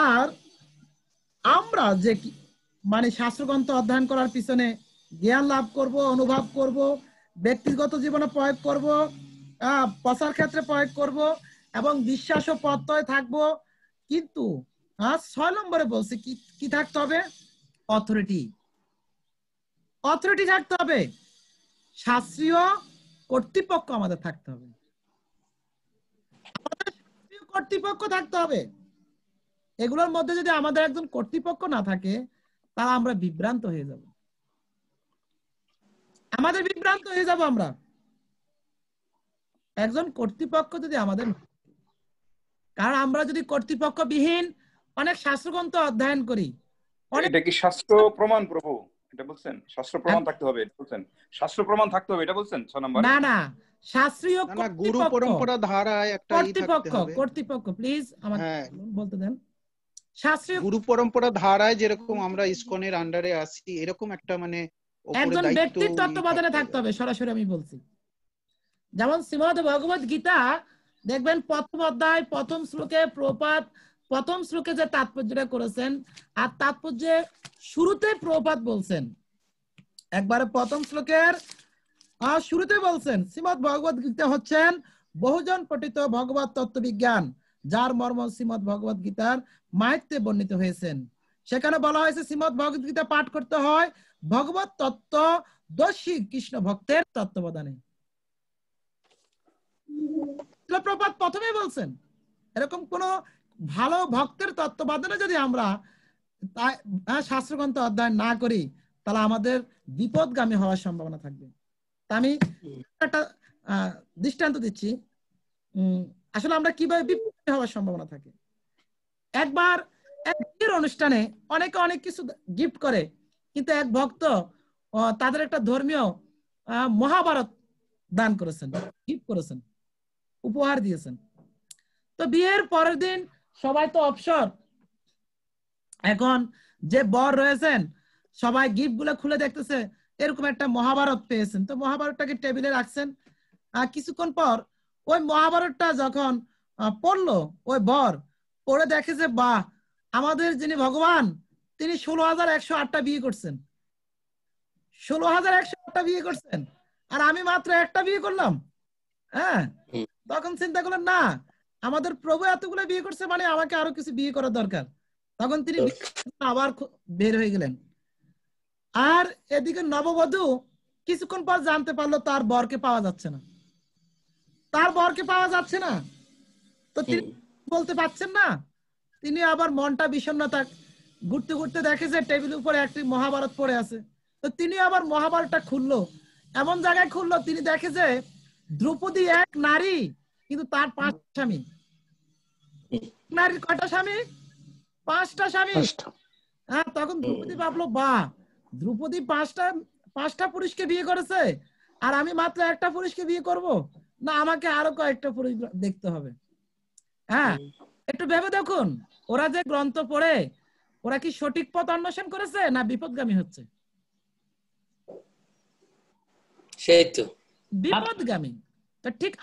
আর আমরা যে মানে শাস্ত্রগ্রন্থ অধ্যয়ন করার পিছনে জ্ঞান লাভ করব, অনুভব করব, ব্যক্তিগত জীবনে প্রয়োগ করব, প্রচার ক্ষেত্রে প্রয়োগ করব এবং বিশ্বাস ও প্রত্যয় থাকবো। কিন্তু 6 নম্বরে বলছে কি থাকতে হবে? অথরিটি। অথরিটি থাকতে হবে, শাস্ত্রীয় কর্তৃপক্ষ আমাদের থাকতে হবে, শাস্ত্রীয় কর্তৃপক্ষ থাকতে হবে। এগুলোর মধ্যে যদি আমাদের একজন কর্তৃপক্ষ না থাকে তাহলে আমরা বিভ্রান্ত হয়ে যাব, আমাদের বিভ্রান্ত হয়ে যাব আমরা। একজন কর্তৃপক্ষ যদি আমাদের, কারণ আমরা যদি কর্তৃপক্ষবিহীন অনেক শাস্ত্রগ্রন্থ অধ্যয়ন করি, এটা কি শাস্ত্র প্রমাণ প্রভু? এটা বলছেন শাস্ত্র প্রমাণ থাকতে হবে, বলছেন শাস্ত্র প্রমাণ থাকতে হবে, এটা বলছেন 6 নম্বরে? না না, শাস্ত্রীয় গুরু পরম্পরা ধারায় একটা কর্তৃপক্ষ প্লিজ আমাকে বলতে দেন। শাস্ত্রীয় গুরু পরম্পরা ধারায় যেরকম আমরা ইসকনের আন্ডারে আছি, এরকম একটা মানে একজন ব্যক্তির তত্ত্বাবধানে থাকতে হবে, সরাসরি আমি বলছি। যেমন শ্রীমদ ভগবত গীতা দেখবেন প্রথম অধ্যায় প্রথম শ্লোকে প্রভুপাদ প্রথম শ্লোকে যে তাৎপর্যটা করেছেন, আর তাৎপর্যে শুরুতে প্রভুপাদ বলছেন, একবারে প্রথম শ্লোকের শুরুতে বলছেন শ্রীমদ ভগবত গীতা হচ্ছেন বহুজন পঠিত ভগবত তত্ত্ববিজ্ঞান, যার মর্ম শ্রীমদ ভগবত গীতার মাহাত্ম্যে বর্ণিত হয়েছেন। সেখানে বলা হয়েছে শ্রীমদ ভগবত গীতা পাঠ করতে হয় ভগবত তত্ত্বদর্শী কৃষ্ণ ভক্তের তত্ত্বাবধানে। প্রভুপাদ প্রথমেই বলছেন এরকম কোন ভালো ভক্তের তত্ত্বাবধানে যদি আমরা শাস্ত্রগ্রন্থ অধ্যয়ন না করি তাহলে আমাদের বিপদগামী হওয়ার সম্ভাবনা থাকবে। আমি একটা দৃষ্টান্ত দিচ্ছি, আসলে আমরা কিভাবে বিপদগামী হওয়ার সম্ভাবনা থাকে। একবার এক বিয়ের অনুষ্ঠানে অনেকে অনেক কিছু গিফট করে, কিন্তু এক ভক্ত তাদের একটা ধর্মীয় মহাভারত দান করেছেন, গিফট করেছেন, উপহার দিয়েছেন। তো বিয়ের পরের দিন সবাই তো অবসর, এখন যে বর রয়েছেন সবাই গিফট গুলো খুলে দেখতেছে, এরকম একটা মহাভারত পেয়েছেন। তো মহাভারতটাকে টেবিলে রাখছেন। কিছুক্ষণ পর ওই মহাভারতটা যখন পড়লো ওই বর, পড়ে দেখে যে বাহ, আমাদের যিনি ভগবান তিনি 16,108টা বিয়ে করছেন, 16,108টা বিয়ে করছেন, আর আমি মাত্র একটা বিয়ে করলাম। হ্যাঁ, তখন চিন্তা করলেন না, আমাদের প্রভু এতগুলো বিয়ে করছে, মানে আমাকে আরো কিছু বিয়ে করার দরকার। তখন তিনি আবার বের হয়ে গেলেন। আর এদিকে নববধূ কিছুক্ষণ পর জানতে পারলো তার বরকে পাওয়া যাচ্ছে না, তার বরকে পাওয়া যাচ্ছে না। তো তিনি বলতে পারছেন না, তিনি আবার মনটা বিষণ্ণতা ঘুরতে ঘুরতে দেখে যে টেবিলের উপরে একটি মহাভারত পড়ে আছে। তো তিনি আবার মহাভারতটা খুললো, এমন জায়গায় খুললো তিনি দেখে যে দ্রৌপদী এক নারী, কিন্তু তার 5 স্বামী। নারীর কয়টা স্বামী? 5টা স্বামী। হ্যাঁ, তখন দ্রৌপদী ভাবলো বাহ, দ্রৌপদী 5টা পুরুষকে বিয়ে করেছে, আর আমি মাত্র একটা পুরুষকে বিয়ে করব না, আমাকে আরো কয়েকটা পুরুষ দেখতে হবে। হ্যাঁ, একটু ভেবে দেখুন, ওরা যে গ্রন্থ পড়ে ওরা কি সঠিক পথ অন্বেষণ করেছে না বিপদগামী হচ্ছে? সেই তো বিপদগামী। তো ঠিক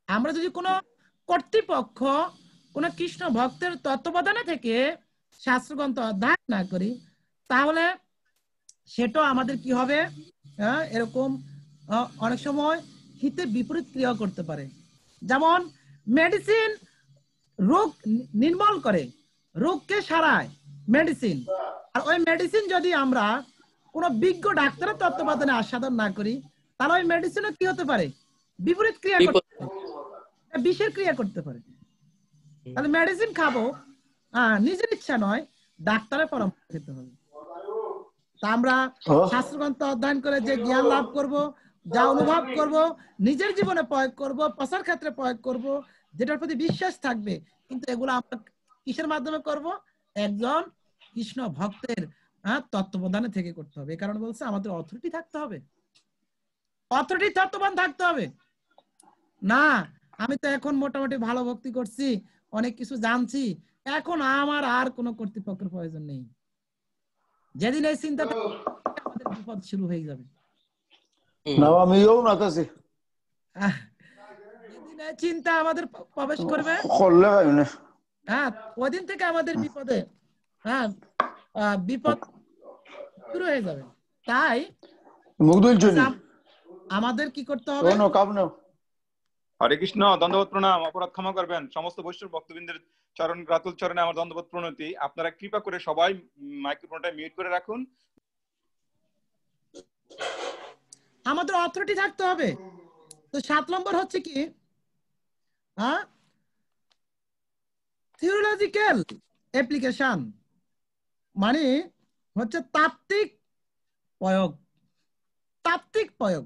আমরা যদি কোনো কর্তৃপক্ষ কোন কৃষ্ণ ভক্তের তত্ত্বাবধানে থেকে শাস্ত্রগ্রন্থ অধ্যয়ন না করি তাহলে সেটা আমাদের কি হবে, এরকম অনেক সময় হিতে বিপরীত ক্রিয়া করতে পারে। যেমন মেডিসিন রোগ নির্মূল করে, রোগকে সারায় মেডিসিন, আর ওই মেডিসিন যদি আমরা কোনো বিজ্ঞ ডাক্তারের তত্ত্বাবধানে আস্বাদন না করি তাহলে ওই মেডিসিনও কি হতে পারে, বিপরীত ক্রিয়া করতে পারে, বিষের ক্রিয়া করতে পারে। তাহলে মেডিসিন খাবো নিজের ইচ্ছা নয়, ডাক্তারের পরামর্শ খেতে হবে। তা আমরা শাস্ত্রগ্রন্থ অধ্যয়ন করে যে জ্ঞান লাভ করব, যা অনুভব করব, নিজের জীবনে প্রয়োগ করব, প্রচার ক্ষেত্রে প্রয়োগ করব, যেটার প্রতি বিশ্বাস থাকবে, কিন্তু এগুলো আমরা কিসের মাধ্যমে করব? একজন কৃষ্ণ ভক্তের তত্ত্বাবধানে থেকে করতে হবে। এই কারণে বলছে আমাদের অথরিটি থাকতে হবে, অথরিটি তত্ত্বাবধান থাকতে হবে। না আমি তো এখন মোটামুটি ভালো ভক্তি করছি, অনেক কিছু জানছি, এখন আমার আর কোনো কর্তৃপক্ষের প্রয়োজন নেই। যেদিন এই চিন্তা আমাদের বিপদ শুরু হয়ে যাবে। যেদিন এই চিন্তা আমাদের প্রবেশ করবে, হ্যাঁ, ওইদিন থেকে আমাদের বিপদে বিপদ শুরু হয়ে যাবে। তাই আমাদের কি করতে হবে? হরে কৃষ্ণ, দণ্ডবোধ প্রণাম, অপরাধ ক্ষমা করবেন। সমস্ত বৈষ্ণব ভক্তবৃন্দের চরণ রাতুল চরণে আমার দণ্ডবোধ প্রণতি। আপনারা কৃপা করে সবাই মাইক্রোফোনটা মিউট করে রাখুন। আমাদের অথরিটি থাকতে হবে। তো 7 নম্বর হচ্ছে কি, থিওলজিক্যাল অ্যাপ্লিকেশন, মানে হচ্ছে তাত্ত্বিক প্রয়োগ। তাত্ত্বিক প্রয়োগ,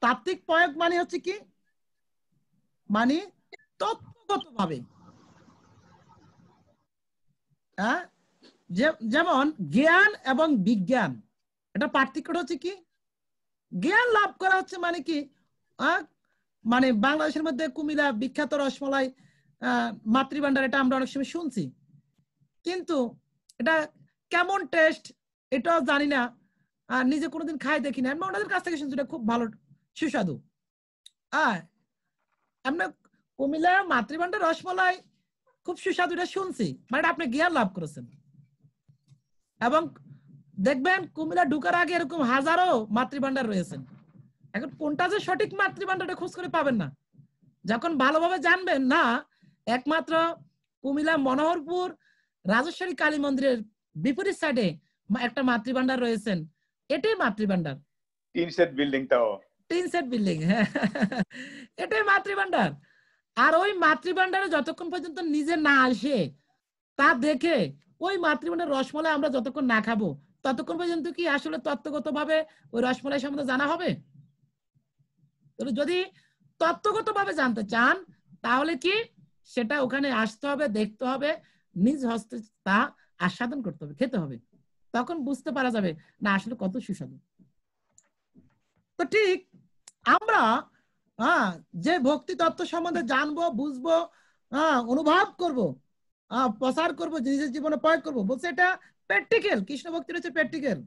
তাত্ত্বিক প্রয়োগ মানে হচ্ছে কি, মানে তত্ত্বগতভাবে, যেমন জ্ঞান এবং বিজ্ঞান, এটা পার্থক্যটা হচ্ছে কি, জ্ঞান লাভ করা হচ্ছে মানে কি, মানে বাংলাদেশের মধ্যে কুমিল্লা বিখ্যাত রসমলাই মাতৃভান্ডার, এটা আমরা অনেক সময় শুনছি, কিন্তু এটা কেমন টেস্ট এটাও জানি না, নিজে কোনোদিন খাই দেখি না। আমরা ওনাদের কাছ থেকে শুনছি এটা খুব ভালো সুস্বাদু। আমরা কুমিল্লা মাতৃভান্ডার রসমলাই খুব সুস্বাদু, এটা শুনছি, মানে আপনি জ্ঞান লাভ করেছেন। এবং দেখবেন কুমিল্লা ঢুকার আগে এরকম হাজারো মাতৃভান্ডার রয়েছেন। এখন কোনটা যে সঠিক মাতৃভান্ডারটা খোঁজ করে পাবেন না, যখন ভালোভাবে জানবেন না, একমাত্র কুমিল্লা মনোহরপুর রাজেশ্বরী কালী মন্দিরের বিপরীত সাইডে একটা মাতৃভান্ডার রয়েছেন, এটাই মাতৃভান্ডার। 3 সেট বিল্ডিং, তাও 3 সেট বিল্ডিং, এটাই মাতৃভান্ডার। আর ওই মাতৃভান্ডারে যতক্ষণ পর্যন্ত নিজে না আসে তা দেখে, ওই মাতৃভান্ডার রসমলাই আমরা যতক্ষণ না খাবো ততক্ষণ পর্যন্ত কি আসলে তত্ত্বগত ভাবে ওই রসমলাই সম্বন্ধে জানা হবে? যদি তত্ত্বগত ভাবে জানতে চান তাহলে কি সেটা ওখানে আসতে হবে, দেখতে হবে, নিজ হস্তে তা আস্বাদন করতে হবে, খেতে হবে, তখন বুঝতে পারা যাবে না আসলে কত সুস্বাদু। তো ঠিক আমরা যে ভক্তি তত্ত্ব সম্বন্ধে জানবো, বুঝবো, অনুভব করব, প্রচার করব, নিজের জীবনে প্রয়োগ করব, বলছে এটা প্র্যাকটিক্যাল। কৃষ্ণ ভক্তি হচ্ছে প্র্যাকটিক্যাল,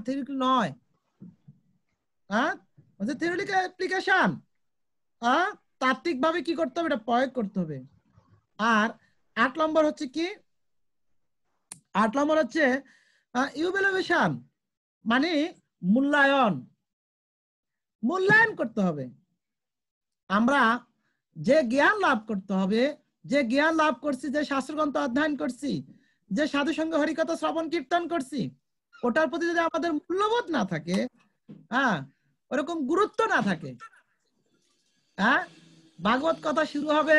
থিওরিটিক্যাল নয়। থিওরিটিক্যাল অ্যাপ্লিকেশন, তাত্ত্বিক ভাবে কি করতে হবে, এটা প্রয়োগ করতে হবে। আর 8 নম্বর হচ্ছে কি, 8 নম্বর হচ্ছে ইভ্যালুয়েশন, মানে মূল্যায়ন, মূল্যায়ন করতে হবে। আমরা যে জ্ঞান লাভ করতে হবে, যে জ্ঞান লাভ করছি, যে শাস্ত্রগ্রন্থ অধ্যয়ন করছি, যে সাধু সঙ্গে হরিকথা শ্রবণ কীর্তন করছি, ওটার প্রতি যদি আমাদের মূল্যবোধ না থাকে, ওরকম গুরুত্ব না থাকে, ভাগবত কথা শুরু হবে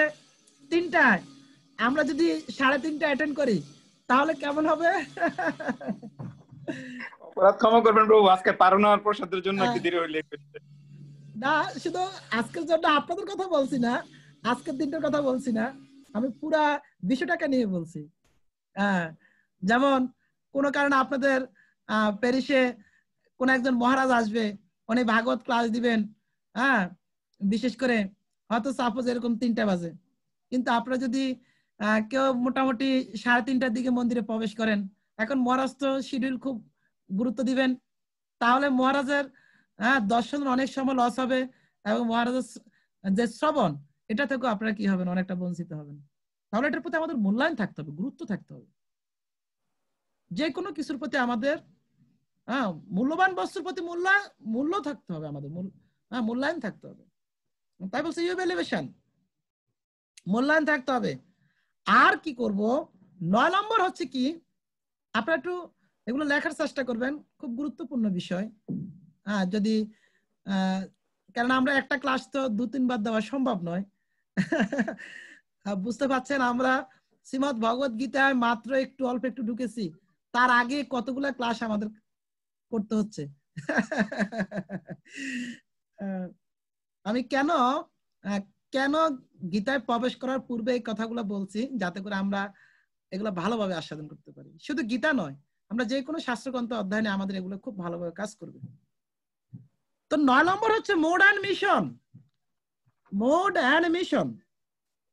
3টায়, আমরা যদি 3:30 অ্যাটেন্ড করি তাহলে কেমন হবে? অপরাধ ক্ষমা করবেন প্রভু, আজকে পারনার প্রসাদের জন্য একটু দেরি হইলে। না, শুধু আজকের জন্য আপনাদের কথা বলছি না, আজকের দিনটার কথা বলছি না, আমি পুরা বিষয়টাকে নিয়ে বলছি। যেমন কোনো কারণে আপনাদের প্যারিসে কোন একজন মহারাজ আসবে, উনি ভাগবত ক্লাস দিবেন, বিশেষ করে হয়তো সাপোজ এরকম 3টা বাজে, কিন্তু আপনারা যদি কেউ মোটামুটি 3:30টার দিকে মন্দিরে প্রবেশ করেন, এখন মহারাজ তো শিডিউল খুব গুরুত্ব দিবেন, তাহলে মহারাজের দর্শন অনেক সময় লস হবে, এবং মহারাজের যে শ্রবণ এটা থেকেও আপনারা কি হবেন, অনেকটা বঞ্চিত হবেন। তাহলে এটার প্রতি আমাদের মূল্যায়ন থাকতে হবে, গুরুত্ব থাকতে হবে, যে কোনো কিছুর প্রতি আমাদের মূল্যবান বস্তুর প্রতি মূল্য থাকতে হবে, আমাদের মূল্যায়ন থাকতে হবে। তাই বলছে ইভ্যালুয়েশন, মূল্যায়ন থাকতে হবে। আর কি করব, 9 নম্বর হচ্ছে কি, আপনারা একটু এগুলো লেখার চেষ্টা করবেন, খুব গুরুত্বপূর্ণ বিষয়। যদি কারণ আমরা একটা ক্লাস তো 2-3 বার দেওয়া সম্ভব নয়। বুঝতে পারছেন, আমরা শ্রীমদ্ ভগবত গীতায় মাত্র অল্প একটু ঢুকেছি, তার আগে কতগুলা ক্লাস আমাদের করতে হচ্ছে। আমি কেন গীতায় প্রবেশ করার পূর্বে এই কথাগুলো বলছি, যাতে করে আমরা এগুলো ভালোভাবে আস্বাদন করতে পারি। শুধু গীতা নয়, আমরা যে কোনো শাস্ত্রগ্রন্থ অধ্যয়নে আমাদের এগুলো খুব ভালোভাবে কাজ করবে। তো 9 নম্বর হচ্ছে mode and mission. Mode and mission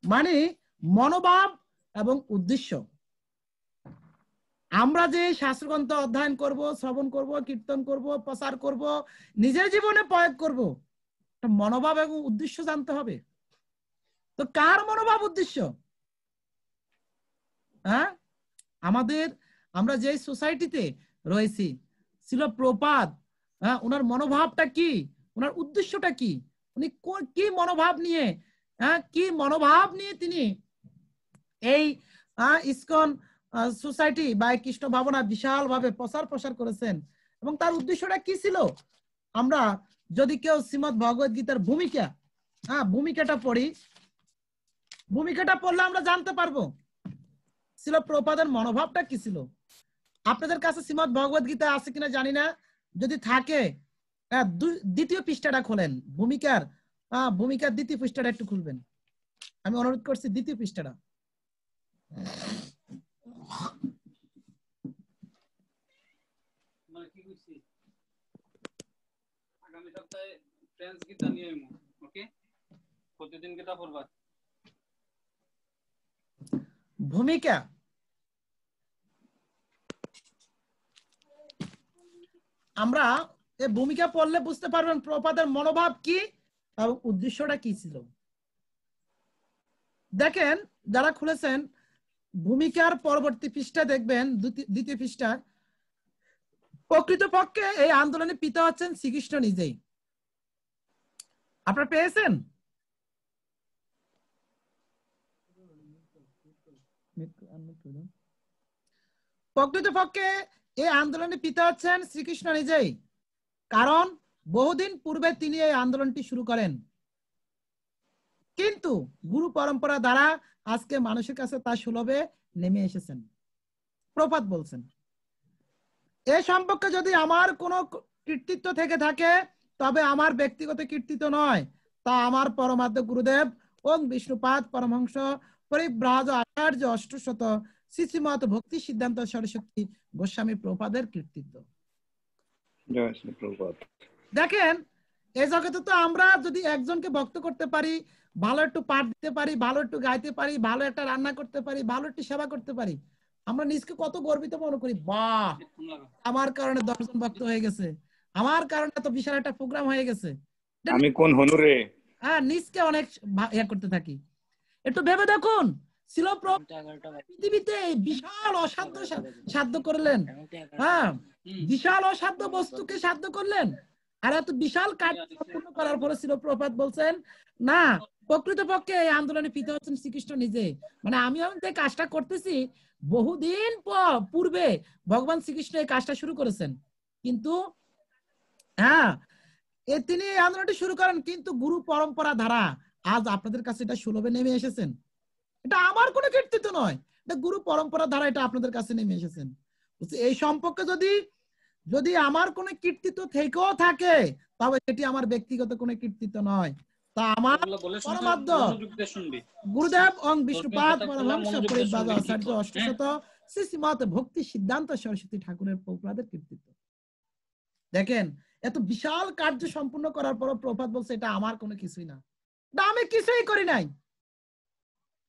মানে মনোভাব এবং উদ্দেশ্য। আমরা যে শাস্ত্রগ্রন্থ অধ্যয়ন করব, শ্রবণ করব, কীর্তন করব, প্রচার করব, নিজের জীবনে প্রয়োগ করব, মনোভাব এবং উদ্দেশ্য জানতে হবে। তো কার মনোভাব উদ্দেশ্য? আমরা যে সোসাইটিতে রয়েছি, ছিল প্রপাদ, ওনার মনোভাবটা কি, ওনার উদ্দেশ্যটা কি, উনি কি মনোভাব নিয়ে, কি মনোভাব নিয়ে তিনি এই ইসকন সোসাইটি বা কৃষ্ণ ভাবনা বিশাল ভাবে প্রসার করেছেন এবং তার উদ্দেশ্যটা কি ছিল। আমরা যদি কেউ শ্রীমদ ভগবত গীতার ভূমিকাটা পড়ি, ভূমিকাটা পড়লে আমরা জানতে পারবো ছিল প্রভুপাদের মনোভাবটা কি ছিল। আপনাদের কাছে শ্রীমদ ভগবত গীতা আছে কিনা জানি না, যদি থাকে দ্বিতীয় পৃষ্ঠাটা খোলেন, ভূমিকার দ্বিতীয় পৃষ্ঠাটা একটু খুলবেন, আমি অনুরোধ করছি দ্বিতীয় পৃষ্ঠাটা। আগামী সপ্তাহে ফ্রেঞ্চ গীতা নিয়ে ওকে প্রতিদিন গীতা পড়বা। ভূমিকা আমরা এই ভূমিকা পড়লে বুঝতে পারবেন প্রভুপাদের মনোভাব কি এবং উদ্দেশ্যটা কি ছিল। দেখেন যারা খুলেছেন ভূমিকার পরবর্তী পৃষ্ঠা দেখবেন, দ্বিতীয় পৃষ্ঠা, প্রকৃতপক্ষে এই আন্দোলনের পিতা হচ্ছেন শ্রীকৃষ্ণ নিজেই। আপনারা পেয়েছেন? প্রকৃতপক্ষে এই আন্দোলনের পিতা হচ্ছেন শ্রীকৃষ্ণ নিজেই, কারণ বহুদিন পূর্বে তিনি এই আন্দোলনটি শুরু করেন, কিন্তু গুরু পরম্পরা দ্বারা আজকে মানুষের কাছে তা সুলভে নেমে এসেছেন। প্রপাত বলছেন এ সম্পর্কে যদি আমার কোনো কৃতিত্ব থেকে থাকে তবে আমার ব্যক্তিগত কৃতিত্ব নয়, তা আমার পরমাধ্য গুরুদেব ওং বিষ্ণুপাদ পরমহংস পরিব্রাজ আচার্য অষ্টশত শ্রীশ্রীমত ভক্তি সিদ্ধান্ত সরস্বতী গোস্বামী প্রপাদের কৃতিত্ব। দেখেন এই জগতে তো আমরা যদি একজনকে ভক্ত করতে পারি, ভালো একটু পাঠ দিতে পারি, ভালো একটু গাইতে পারি, ভালো একটা রান্না করতে পারি, ভালো একটু সেবা করতে পারি, আমরা নিজকে কত গর্বিত মনে করি, বাহ আমার কারণে 10 জন ভক্ত হয়ে গেছে, আমার কারণে তো বিশাল একটা প্রোগ্রাম হয়ে গেছে, আমি কোন হনুরে, নিজকে অনেক ইয়া করতে থাকি। একটু ভেবে দেখুন ছিল পৃথিবীতে বিশাল অসাধ্য সাধ্য করলেন, বিশাল অসাধ্য বস্তুকে সাধ্য করলেন, আর এত বিশাল কাজ সম্পূর্ণ করার পরে ছিল প্রপাত বলছেন না, প্রকৃতপক্ষে এই আন্দোলনের পিতা হচ্ছেন শ্রীকৃষ্ণ নিজে। মানে আমি যে কাজটা করতেছি বহুদিন পূর্বে ভগবান শ্রীকৃষ্ণ এই কাজটা শুরু করেছেন, কিন্তু তিনি এই আন্দোলনটি শুরু করেন, কিন্তু গুরু পরম্পরা ধারা আজ আপনাদের কাছে এটা সুলভে নেমে এসেছেন। এটা আমার কোনো কৃতিত্ব নয়, এটা গুরু পরম্পরা ধারা এটা আপনাদের কাছে নেমে এসেছেন। এই সম্পর্কে যদি আমার কোনো কৃতিত্ব থেকেও থাকে তবে সেটি আমার ব্যক্তিগত কোনো কৃতিত্ব নয়, তা আমার পরমাধ্য গুরুদেব ওং বিষ্ণুপাদ পরমহংস পরিব্রাজ আচার্য অষ্টশত শ্রীশ্রীমত ভক্তি সিদ্ধান্ত সরস্বতী ঠাকুরের প্রপাদের কৃতিত্ব। দেখেন এত বিশাল কার্য সম্পূর্ণ করার পর প্রপাত বলছে এটা আমার কোনো কিছুই না, এটা আমি কিছুই করি নাই,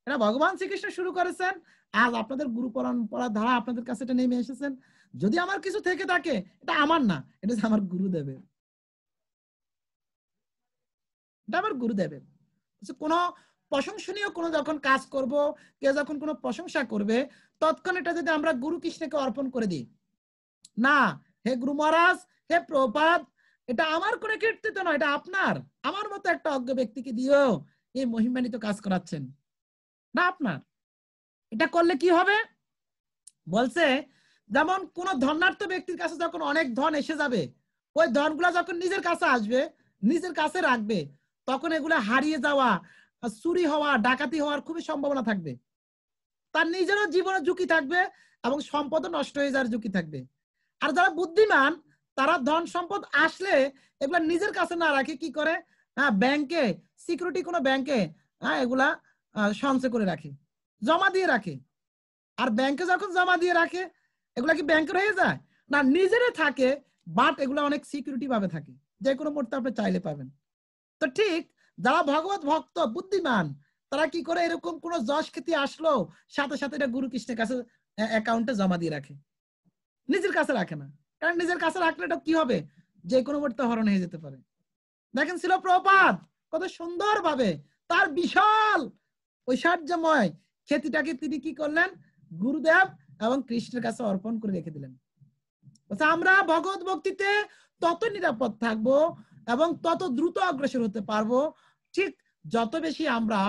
এটা ভগবান শ্রীকৃষ্ণ শুরু করেছেন, আজ আপনাদের গুরু পরম্পরা ধারা আপনাদের কাছে এটা নেমে এসেছেন। যদি আমার কিছু থেকে থাকে এটা আমার না, এটা আমার গুরুদেবের, এটা আমার গুরুদেবের। কোনো প্রশংসনীয় কোনো যখন কাজ করব, কেউ যখন কোনো প্রশংসা করবে তৎক্ষণ এটা যদি আমরা গুরু কৃষ্ণকে অর্পণ করে দিই, না হে গুরু মহারাজ, হে প্রপাত, এটা আমার কোনো কীর্তিত নয়, এটা আপনার, আমার মতো একটা অজ্ঞ ব্যক্তিকে দিয়েও এই মহিমান্বিত কাজ করাচ্ছেন না আপনার। এটা করলে কি হবে বলছে, যেমন কোন ধনাঢ্য ব্যক্তির কাছে যখন অনেক ধন এসে যাবে, ওই ধনগুলা যখন নিজের কাছে আসবে, নিজের কাছে রাখবে, তখন এগুলা হারিয়ে যাওয়া, চুরি হওয়া, ডাকাতি হওয়ার খুবই সম্ভাবনা থাকবে, তার নিজেরও জীবনে ঝুঁকি থাকবে এবং সম্পদ নষ্ট হয়ে যাওয়ার ঝুঁকি থাকবে। আর যারা বুদ্ধিমান তারা ধন সম্পদ আসলে এগুলা নিজের কাছে না রাখে কি করে, ব্যাংকে, সিকিউরিটি কোনো ব্যাংকে এগুলা সঞ্চয় করে রাখে, জমা দিয়ে রাখে। আর ব্যাংকে যখন জমা দিয়ে রাখে এগুলা কি ব্যাংকের হয়ে যায় না, নিজেরে থাকে, বাট এগুলা অনেক সিকিউরিটি ভাবে থাকে, যে কোনো মুহূর্তে আপনি চাইলে পাবেন। তো ঠিক যারা ভগবত ভক্ত বুদ্ধিমান তারা কি করে, এরকম কোন যশ খ্যাতি আসলো সাথে সাথে এটা গুরু কৃষ্ণের কাছে অ্যাকাউন্টে জমা দিয়ে রাখে, নিজের কাছে রাখে না, কারণ নিজের কাছে রাখলে এটা কি হবে, যে কোনো মুহূর্তে হরণ হয়ে যেতে পারে। দেখেন ছিল প্রপাত কত সুন্দর ভাবে তার বিশাল ঐশ্বর্যময় খ্যাতিটাকে তিনি কি করলেন, গুরুদেব এবং কৃষ্ণের কাছে অর্পণ করে রেখে দিলেন। আমরা ভগবত ভক্তিতে তত নিরাপদ থাকবো এবং তত দ্রুত অগ্রসর হতে পারবো ঠিক যত বেশি আমরা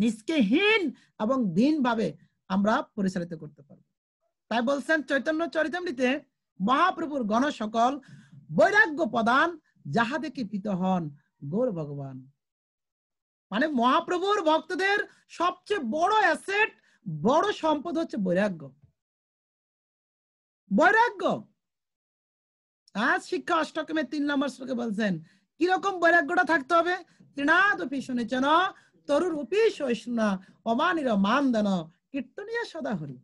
নিজকে হীন এবং দীনভাবে আমরা পরিচালিত করতে পারবো। তাই বলছেন চৈতন্য চরিতামৃতে, মহাপ্রভুর গণ সকল বৈরাগ্য প্রদান যাহা দেখে প্রীত হন গৌর ভগবান। মানে মহাপ্রভুর ভক্তদের সবচেয়ে বড় অ্যাসেট, বড় সম্পদ হচ্ছে বৈরাগ্য। বৈরাগ্য শিক্ষা অষ্টকমে 3 নম্বর শ্লোকে বলছেন কিরকম বৈরাগ্যটা থাকতে হবে। তৃণাদপি শুনেছেন তরুর উপি সহিষ্ণু অমানির মানদান কীর্তনীয় সদা হরি।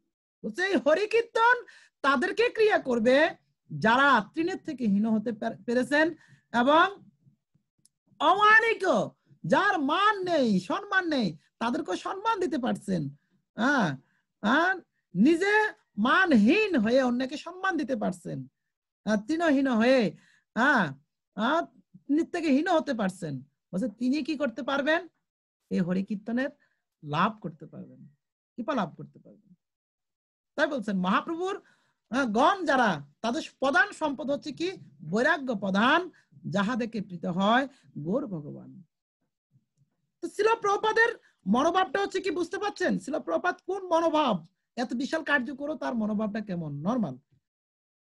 বলছে এই হরি কীর্তন তাদেরকে ক্রিয়া করবে যারা তৃণের থেকে হীন হতে পেরেছেন এবং অমানিক, যার মান নেই, সম্মান নেই, তাদেরকে সম্মান দিতে পারছেন। নিজে মানহীন হয়ে অন্যকে সম্মান দিতে পারছেন, তৃণহীন হয়ে থেকে হীন হতে পারছেন। বলছে তিনি কি করতে পারবেন? এই হরি কীর্তনের লাভ করতে পারবেন, কৃপা লাভ করতে পারবেন। তাই বলছেন মহাপ্রভুর গণ যারা, তাদের প্রধান সম্পদ হচ্ছে কি? বৈরাগ্য প্রধান যাহা দেখে প্রীত হয় গৌর ভগবান। তো শিল প্রভুপাদের মনোভাবটা হচ্ছে কি বুঝতে পারছেন? শিল প্রভুপাদ কোন মনোভাব, এত বিশাল কার্য করো তার মনোভাবটা কেমন, নরমাল,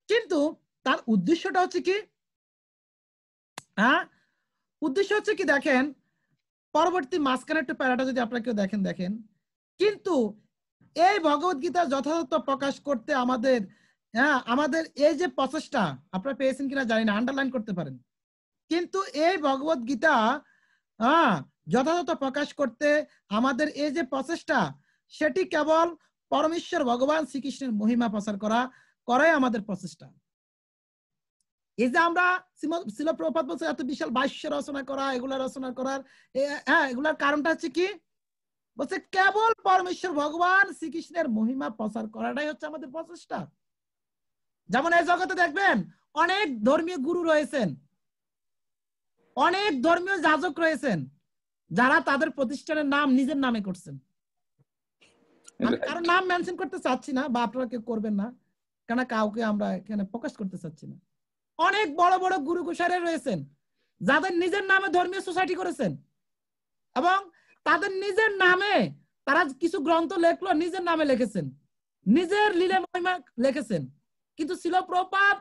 কিন্তু তার উদ্দেশ্যটা হচ্ছে কি? উদ্দেশ্য হচ্ছে কি দেখেন, পরবর্তী মাঝখানে একটু প্যারাটা যদি আপনারা কেউ দেখেন, কিন্তু এই ভগবত গীতা যথাযথ প্রকাশ করতে আমাদের আমাদের এই যে প্রচেষ্টা, আপনারা পেয়েছেন কিনা জানি না, আন্ডারলাইন করতে পারেন, কিন্তু এই ভগবত গীতা যথাযথ প্রকাশ করতে আমাদের এই যে প্রচেষ্টা, সেটি কেবল পরমেশ্বর ভগবান শ্রীকৃষ্ণের মহিমা প্রচার করাই আমাদের প্রচেষ্টা। এই যে আমরা শিল প্রভুপাদ বলছে এত বিশাল ভাষ্য রচনা করা, এগুলা রচনা করার এগুলার কারণটা হচ্ছে কি? বলছে কেবল পরমেশ্বর ভগবান শ্রীকৃষ্ণের মহিমা প্রচার করাটাই হচ্ছে আমাদের প্রচেষ্টা। যেমন এই জগতে দেখবেন অনেক ধর্মীয় গুরু রয়েছেন, অনেক ধর্মীয় যাজক রয়েছেন, যারা তাদের প্রতিষ্ঠানের নাম নিজের নামে করছেন। আমি কারো নাম মেনশন করতে চাচ্ছি না, বা আপনারা কেউ করবেন না, কেন কাউকে আমরা এখানে প্রকাশ করতে চাচ্ছি না। অনেক বড় বড় গুরু গোসাইরা রয়েছেন যাদের নিজের নামে ধর্মীয় সোসাইটি করেছেন এবং তাদের নিজের নামে তারা কিছু গ্রন্থ লেখলো, নিজের নামে লিখেছেন, নিজের লীলা মহিমা লিখেছেন। কিন্তু শিল প্রভুপাদ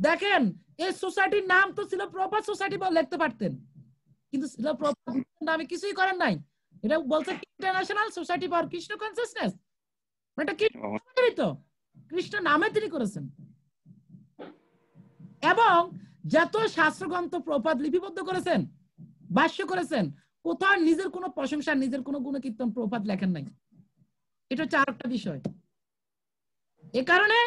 দেখেন এই সোসাইটির নাম তো শিল প্রভুপাদ সোসাইটি লিখতে পারতেন, কিন্তু শিল প্রভুপাদ নামে কিছুই করেন নাই। এটা বলছে international society for Krishna consciousness, এটা কি কৃষ্ণ নামে তিনি করেছেন। এবং যত শাস্ত্রগ্রন্থ প্রভুপাদ লিপিবদ্ধ করেছেন, ভাষ্য করেছেন, কোথাও নিজের কোনো প্রশংসা, নিজের কোনো গুণকীর্তন প্রভুপাদ লেখেন নাই। এটা হচ্ছে আরেকটা বিষয়। এ কারণে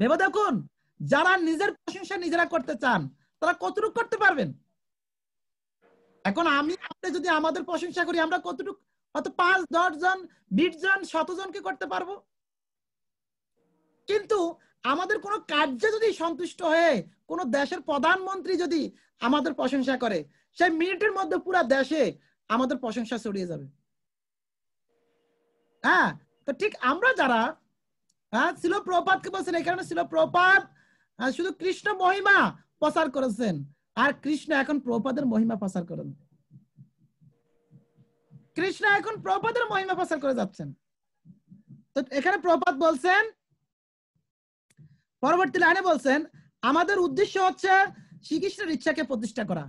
ভেবে দেখুন, যারা নিজের প্রশংসা নিজেরা করতে চান তারা কতটুকু করতে পারবেন? এখন আমি আপনি যদি আমাদের প্রশংসা করি, আমরা কতটুকু, হয়তো 5, 10 জন, 20 জন, 100 জনকে করতে পারবো। কিন্তু আমাদের কোনো কার্যে যদি সন্তুষ্ট হয়ে কোন দেশের প্রধানমন্ত্রী যদি আমাদের প্রশংসা করে, সেই মিনিটের মধ্যে পুরো দেশে আমাদের প্রশংসা ছড়িয়ে যাবে। তো ঠিক আমরা যারা শিল প্রভুপাদকে বলছেন, এই কারণে শিল প্রভুপাদ শুধু কৃষ্ণ মহিমা প্রচার করেছেন, আর কৃষ্ণ এখন প্রভুপাদের মহিমা প্রচার করেন। কৃষ্ণ এখন প্রভুপাদের মহিমা প্রচার করে যাচ্ছেন। তো এখানে প্রভুপাদ বলছেন, পরবর্তী লাইনে বলছেন, আমাদের উদ্দেশ্য হচ্ছে শ্রীকৃষ্ণের ইচ্ছাকে প্রতিষ্ঠা করা।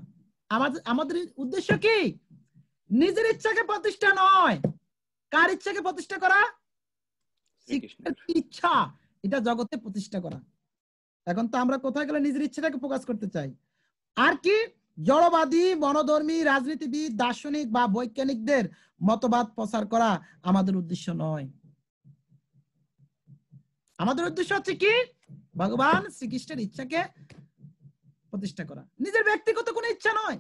আমাদের উদ্দেশ্য কি? নিজের ইচ্ছাকে প্রতিষ্ঠা নয়। কার ইচ্ছাকে প্রতিষ্ঠা করা? শ্রীকৃষ্ণের ইচ্ছা, এটা জগতে প্রতিষ্ঠা করা। এখন তো আমরা কোথায় গেলে নিজের ইচ্ছাটাকে প্রকাশ করতে চাই। আর কি? জড়বাদী, মনোধর্মী, রাজনীতিবিদ, দার্শনিক বা বৈজ্ঞানিকদের মতবাদ প্রচার করা আমাদের উদ্দেশ্য নয়। আমাদের উদ্দেশ্য হচ্ছে কি? ভগবান শ্রীকৃষ্ণের ইচ্ছাকে প্রতিষ্ঠা করা, নিজের ব্যক্তিগত কোনো ইচ্ছা নয়।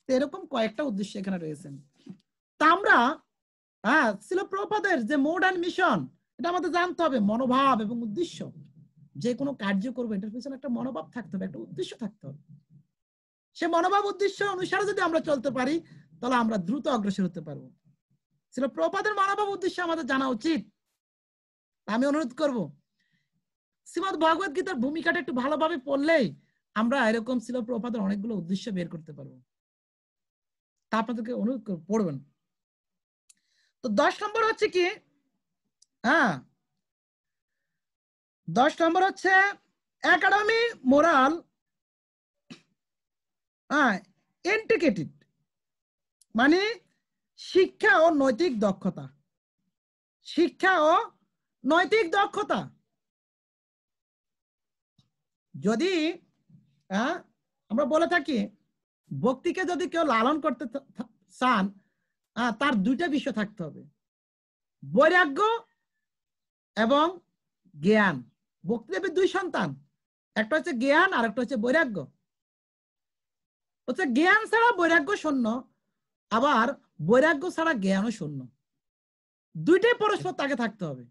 এরকম কয়েকটা উদ্দেশ্য এখানে রয়েছেন। তা আমরা শিল প্রভুপাদের যে মোড এন্ড মিশন, এটা আমাদের জানতে হবে। মনোভাব এবং উদ্দেশ্য, যে কোনো কার্য করবো এটার পিছনে একটা মনোভাব থাকতে হবে, একটা উদ্দেশ্য থাকতে হবে। সে মনোভাব উদ্দেশ্য অনুসারে যদি আমরা চলতে পারি, তাহলে আমরা দ্রুত অগ্রসর হতে পারবো। শিল প্রভুপাদের মনোভাব উদ্দেশ্য আমাদের জানা উচিত। আমি অনুরোধ করব, শ্রীমদ ভগবত গীতার ভূমিকাটা একটু ভালোভাবে পড়লেই আমরা এরকম ছিল প্রপাতের অনেকগুলো উদ্দেশ্য বের করতে পারবো, তা আপনাদেরকে অনুরোধ পড়বেন। তো 10 নম্বর হচ্ছে কি, 10 নম্বর হচ্ছে একাডেমি মোরাল ইন্টিগ্রেটেড, মানে শিক্ষা ও নৈতিক দক্ষতা। শিক্ষা ও নৈতিক দক্ষতা। যদি আমরা বলে থাকি ভক্তিকে যদি কেউ লালন করতে চান, তার দুইটা বিষয় থাকতে হবে, বৈরাগ্য এবং জ্ঞান। ভক্তিদেবীর 2 সন্তান, একটা হচ্ছে জ্ঞান আর একটা হচ্ছে বৈরাগ্য। হচ্ছে জ্ঞান ছাড়া বৈরাগ্য শূন্য, আবার বৈরাগ্য ছাড়া জ্ঞানও শূন্য। দুইটাই পরস্পর তাকে থাকতে হবে,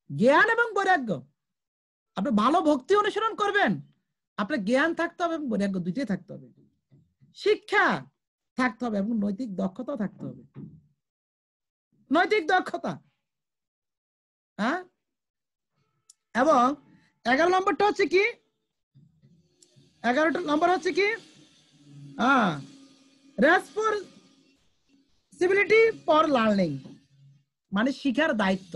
জ্ঞান এবং বৈরাগ্য। আপনি ভালো ভক্তি অনুসরণ করবেন, আপনার জ্ঞান থাকতে হবে এবং বৈরাগ্য দুইটাই থাকতে হবে। শিক্ষা থাকতে হবে এবং নৈতিক দক্ষতাও থাকতে হবে। নৈতিক দক্ষতা, এবং 11 নম্বরটা হচ্ছে কি, 11 নম্বর হচ্ছে কি, রেসপন্সিবিলিটি ফর লার্নিং, মানে শিখার দায়িত্ব।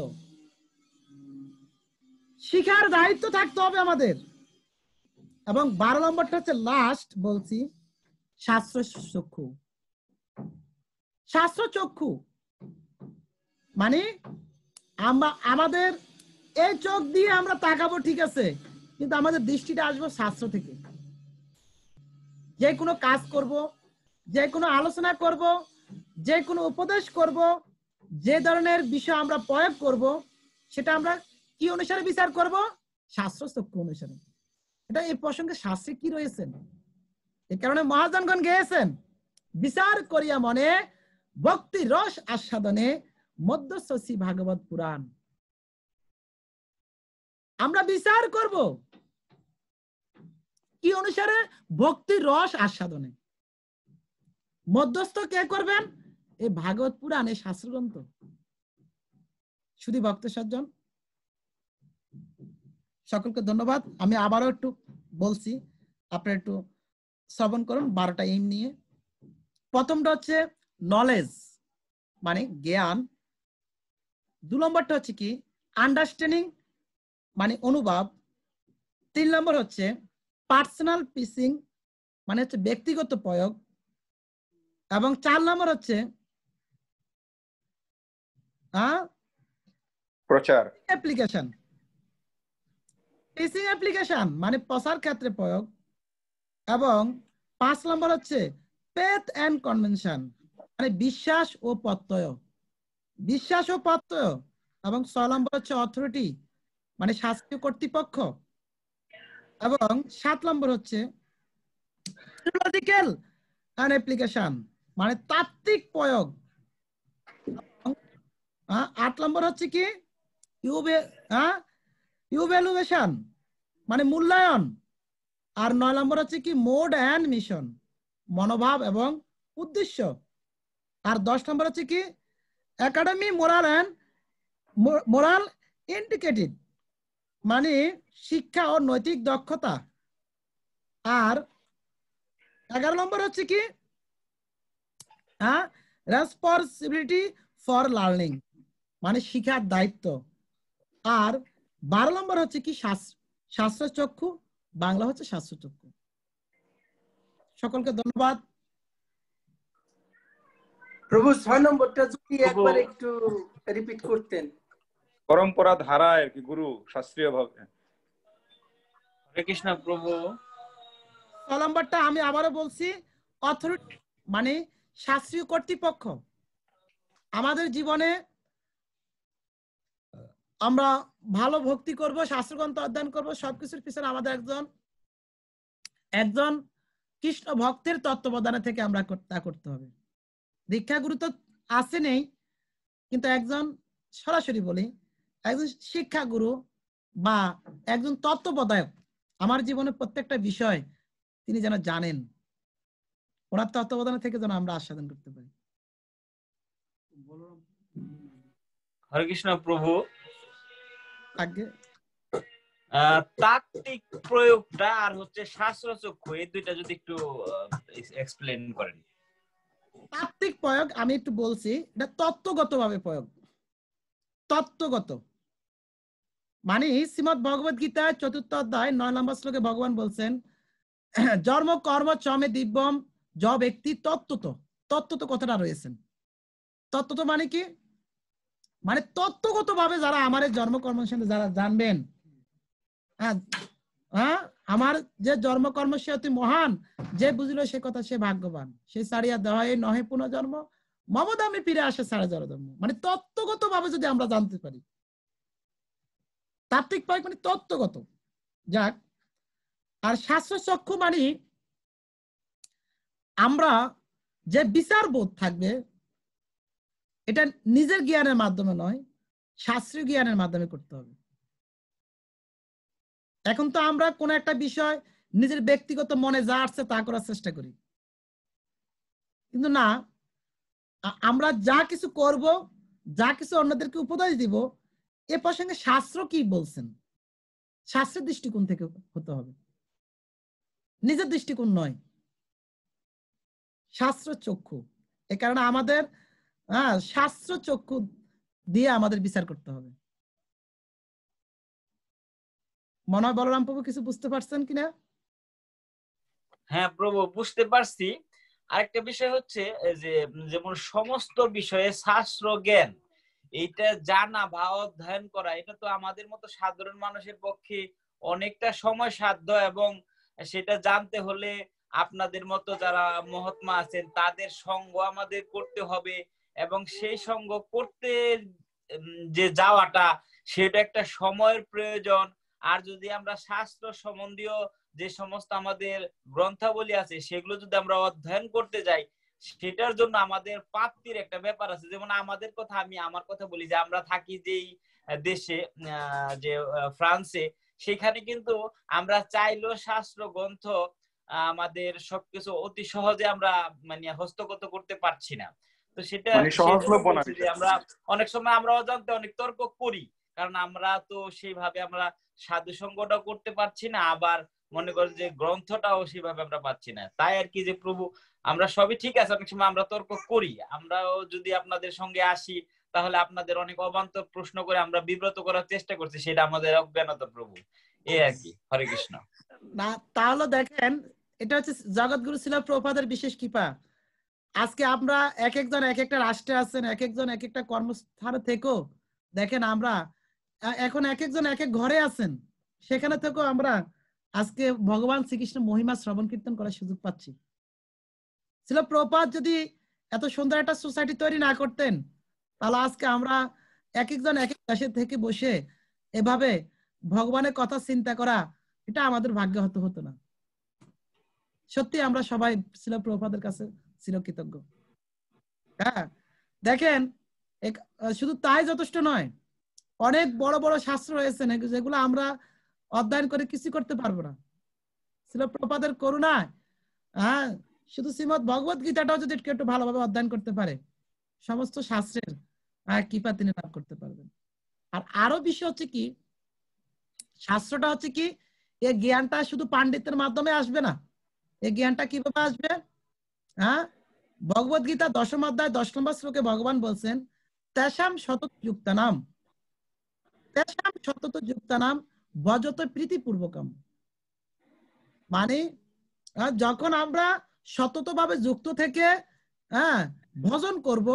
শিখার দায়িত্ব থাকতে হবে আমাদের। এবং 12 নম্বরটা হচ্ছে লাস্ট বলছি, শাস্ত্র চক্ষু। শাস্ত্র চক্ষু মানে আমাদের এই চোখ দিয়ে আমরা তাকাবো, ঠিক আছে, কিন্তু আমাদের দৃষ্টিটা আসবে শাস্ত্র থেকে। যে কোনো কাজ করব, যে কোনো আলোচনা করব, যে কোনো উপদেশ করব, যে ধরনের বিষয় আমরা প্রয়োগ করব, সেটা আমরা কি অনুসারে বিচার করব? শাস্ত্র চক্ষু অনুসারে। এটা এই প্রসঙ্গে শাস্ত্রে কি রয়েছেন, এই কারণে মহাজনগণ গেয়েছেন, বিচার করিয়া মনে ভক্তি রস আস্বাদনে মধ্যস্থী ভাগবত পুরাণ। আমরা বিচার করব কি অনুসারে? ভক্তি রস আস্বাদনে। মধ্যস্থ কে করবেন? এই ভাগবত পুরাণ, এই শাস্ত্রগ্রন্থ। শুধু ভক্ত সজ্জন সকলকে ধন্যবাদ। আমি আবারও একটু বলছি, আপনারা একটু শ্রবণ করুন 12টা এইম নিয়ে। প্রথমটা হচ্ছে নলেজ, মানে জ্ঞান। 2 নম্বরটা হচ্ছে কি আন্ডারস্ট্যান্ডিং, মানে অনুভব। 3 নম্বর হচ্ছে পার্সোনাল পিসিং, মানে হচ্ছে ব্যক্তিগত প্রয়োগ। এবং 4 নম্বর হচ্ছে প্রচার অ্যাপ্লিকেশন। পিসিং অ্যাপ্লিকেশন মানে প্রচার ক্ষেত্রে প্রয়োগ। এবং 5 নম্বর হচ্ছে ফেথ এন্ড কনভেনশন, মানে বিশ্বাস ও প্রত্যয়। বিশ্বাস ও প্রত্যয়। এবং 6 নম্বর হচ্ছে অথরিটি, মানে শাস্ত্রীয় কর্তৃপক্ষ। এবং 7 নম্বর হচ্ছে থিওলজিক্যাল এন্ড অ্যাপ্লিকেশন, মানে তাত্ত্বিক প্রয়োগ। 8 নম্বর হচ্ছে কি ইউভ্যালুয়েশন, মানে মূল্যায়ন। আর 9 নম্বর হচ্ছে কি মোড এন্ড মিশন, মনোভাব এবং উদ্দেশ্য। আর 10 নম্বর হচ্ছে কি একাডেমি মোরাল ইন্ডিকেটেড, মানে শিক্ষা ও নৈতিক দক্ষতা। আর 11 নম্বর হচ্ছে কি রেসপন্সিবিলিটি ফর লার্নিং, মানে শিখার দায়িত্ব। আর 12 নম্বর হচ্ছে কি শাস্ত্র চক্ষু, বাংলা হচ্ছে শাস্ত্র চক্ষু। সকলকে ধন্যবাদ। প্রভু 6 নম্বরটা যদি একবার একটু রিপিট করতেন। পরম্পরা ধারায় কি গুরু শাস্ত্রীয় ভাবে। হরে কৃষ্ণ প্রভু। 6 নম্বরটা আমি আবারও বলছি, অথরিটি, মানে শাস্ত্রীয় কর্তৃপক্ষ। আমাদের জীবনে আমরা ভালো ভক্তি করব, শাস্ত্রগ্রন্থ অধ্যয়ন করব, সবকিছুর পিছনে আমাদের একজন কৃষ্ণ ভক্তের তত্ত্বাবধানে থেকে আমরা তা করতে হবে। দীক্ষা গুরু তো আছে নেই, কিন্তু একজন, সরাসরি বলি, একজন শিক্ষা গুরু বা একজন তত্ত্বাবধায়ক আমার জীবনে প্রত্যেকটা বিষয় তিনি যেন জানেন, ওনার তত্ত্বাবধানে থেকে যেন আমরা আস্বাদন করতে পারি। হরে কৃষ্ণ প্রভু। আগে তাত্ত্বিক প্রয়োগটা আর হচ্ছে শাস্ত্রচক্ষু, এই দুইটা যদি একটু এক্সপ্লেন করেন। তাত্ত্বিক প্রয়োগ আমি একটু বলছি, এটা তত্ত্বগতভাবে প্রয়োগ। তত্ত্বগত মানে শ্রীমদ ভগবত গীতা ৪র্থ অধ্যায় ৯ নম্বর শ্লোকে ভগবান বলছেন, জন্ম কর্ম চমে দিব্যম য ব্যক্তি তত্ত্বত। তত্ত্বত কথাটা রয়েছেন। তত্ত্বত মানে কি? মানে তত্ত্বগত ভাবে যারা আমার এই জন্ম কর্মের সাথে যারা জানবেন, আমার যে জন্ম কর্ম সে অতি মহান, যে বুঝলো সে কথা সে ভাগ্যবান, সে ছাড়িয়া দেহে নহে পুনর্জন্ম মমদামে ফিরে আসে সাড়ে জড়ধর্ম। মানে তত্ত্বগত ভাবে যদি আমরা জানতে পারি, তাত্ত্বিক প্রয়োগ মানে তত্ত্বগত। যাক, আর শাস্ত্র চক্ষু মানে আমরা যে বিচার বোধ থাকবে, এটা নিজের জ্ঞানের মাধ্যমে নয়, শাস্ত্রীয় জ্ঞানের মাধ্যমে করতে হবে। এখন তো আমরা কোন একটা বিষয় নিজের ব্যক্তিগত মনে যা আসছে তা করার চেষ্টা করি, কিন্তু না, আমরা যা কিছু করব, যা কিছু অন্যদেরকে উপদেশ দিব, এ প্রসঙ্গে শাস্ত্র কি বলছেন, শাস্ত্রের দৃষ্টিকোণ থেকে হতে হবে, নিজের দৃষ্টিকোণ নয়, শাস্ত্র চক্ষু। এ কারণে আমাদের শাস্ত্র চক্ষু দিয়ে আমাদের বিচার করতে হবে। মনে হয় বলরাম প্রভু কিছু বুঝতে পারছেন কিনা? হ্যাঁ প্রভু, বুঝতে পারছি। আরেকটা বিষয় হচ্ছে যে যেমন সমস্ত বিষয়ে শাস্ত্র জ্ঞান এইটা জানা বা অধ্যয়ন করা, এটা তো আমাদের মতো সাধারণ মানুষের পক্ষে অনেকটা সময় সাধ্য, এবং সেটা জানতে হলে আপনাদের মতো যারা মহাত্মা আছেন তাদের সঙ্গ আমাদের করতে হবে, এবং সেই সঙ্গ করতে যে যাওয়াটা সেটা একটা সময়ের প্রয়োজন। আর যদি আমরা শাস্ত্র সম্বন্ধীয় যে সমস্ত আমাদের গ্রন্থাবলী আছে সেগুলো যদি আমরা অধ্যয়ন করতে যাই, সেটার জন্য আমাদের প্রাপ্তির একটা ব্যাপার আছে। যেমন আমাদের কথা, আমি আমার কথা বলি, যে আমরা থাকি যেই দেশে, যে ফ্রান্সে, সেখানে কিন্তু আমরা চাইলেও শাস্ত্র গ্রন্থ আমাদের সবকিছু অতি সহজে আমরা মানে হস্তগত করতে পারছি না। তো সেটা আমরা অনেক সময় আমরা অজান্তে অনেক তর্ক করি, কারণ আমরা তো সেইভাবে আমরা সাধু সঙ্গটাও করতে পারছি না, আবার মনে করেন যে গ্রন্থটাও সেইভাবে আমরা পাচ্ছি না। তাই আর কি, যে প্রভু আমরা সবই ঠিক আছে, অনেক সময় আমরা তর্ক করি, আমরাও যদি আপনাদের সঙ্গে আসি তাহলে আপনাদের অনেক অবান্তর প্রশ্ন করে আমরা বিব্রত করার চেষ্টা করছি, সেটা আমাদের অজ্ঞানতা প্রভু, এই আর কি। হরে কৃষ্ণ। না তাহলে দেখেন, এটা হচ্ছে জগৎগুরু শিল প্রভুপাদের বিশেষ কৃপা। আজকে আমরা এক একজন এক একটা রাষ্ট্রে আছেন, এক একজন এক একটা কর্মস্থানে থেকেও দেখেন আমরা এখন এক একজন এক এক ঘরে আছেন, সেখানে থেকেও আমরা আজকে ভগবান শ্রীকৃষ্ণ মহিমা শ্রবণ কীর্তন করার সুযোগ পাচ্ছি। শিল প্রভুপাদ যদি এত সুন্দর একটা সোসাইটি তৈরি না করতেন, তাহলে আজকে আমরা এক একজন এক এক দেশে থেকে বসে এভাবে ভগবানের কথা চিন্তা করা, এটা আমাদের ভাগ্য হতো না। সত্যি আমরা সবাই শিল প্রভুপাদের কাছে চিরকৃতজ্ঞ। হ্যাঁ, দেখেন শুধু তাই যথেষ্ট নয়, অনেক বড় বড় শাস্ত্র রয়েছে যেগুলো আমরা অধ্যয়ন করে কিছু করতে পারবো না। শিল প্রভুপাদের করুণায় শুধু শ্রীমদ ভগবত গীতাটাও যদি একটু ভালোভাবে অধ্যয়ন করতে পারে, সমস্ত শাস্ত্রের কৃপা তিনি লাভ করতে পারবেন। আর আরো বিষয় হচ্ছে কি, শাস্ত্রটা হচ্ছে কি, এই জ্ঞানটা শুধু পাণ্ডিত্যের মাধ্যমে আসবে না। এই জ্ঞানটা কিভাবে আসবে? ভগবত গীতা 10ম অধ্যায় 10 নম্বর শ্লোকে ভগবান বলছেন, তেষাম সতত যুক্তানাম, তেষাম সতত যুক্তানাম ভজত প্রীতিপূর্বকম। মানে যখন আমরা সততভাবে যুক্ত থেকে ভজন করব,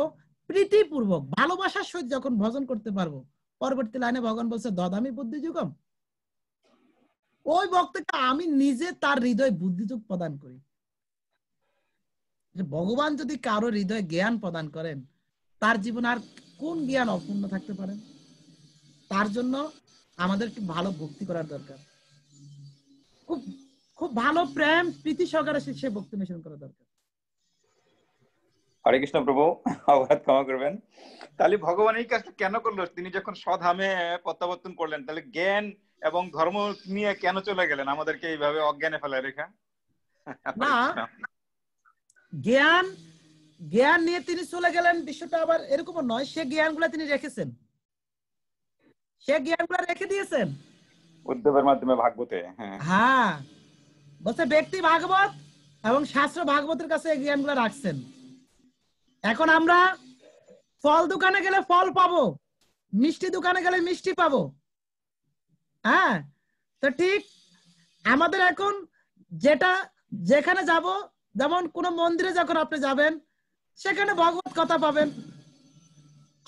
প্রীতিপূর্বক ভালোবাসার সহিত যখন ভজন করতে পারবো, পরবর্তী লাইনে ভগবান বলছে দদামি বুদ্ধি যুগম, ওই ভক্তকে আমি নিজে তার হৃদয় বুদ্ধিযুগ প্রদান করি। ভগবান যদি কারো হৃদয়ে জ্ঞান প্রদান করেন, তার জীবন আর কোন জ্ঞান অপূর্ণ থাকতে পারে? তার জন্য আমাদের একটু ভালো ভক্তি করার দরকার, খুব খুব ভালো প্রেম প্রীতি সহকারে সে ভক্তি মিশন করা দরকার। হরে কৃষ্ণ প্রভু, অবহাত ক্ষমা করবেন। তাহলে ভগবান এই কাজটা কেন করলো? তিনি যখন স্বধামে প্রত্যাবর্তন করলেন, তাহলে জ্ঞান এবং ধর্ম নিয়ে কেন চলে গেলেন আমাদেরকে এইভাবে অজ্ঞানে ফেলে রেখা? না, জ্ঞান জ্ঞান নিয়ে তিনি চলে গেলেন বিষয়টা আবার এরকম নয়। সে জ্ঞানগুলা তিনি রেখেছেন, সে জ্ঞানগুলা রেখে দিয়েছেন। উদ্ধবের মাধ্যমে ভাগবতে। হ্যাঁ হ্যাঁ, বলছে ব্যক্তি ভাগবত এবং শাস্ত্র ভাগবতের কাছে এই জ্ঞানগুলো রাখছেন। এখন আমরা ফল দোকানে গেলে ফল পাবো, মিষ্টি দোকানে গেলে মিষ্টি পাবো। হ্যাঁ, তো ঠিক আমাদের এখন যেটা যেখানে যাব, যেমন কোন মন্দিরে যখন আপনি যাবেন সেখানে ভগবত কথা পাবেন,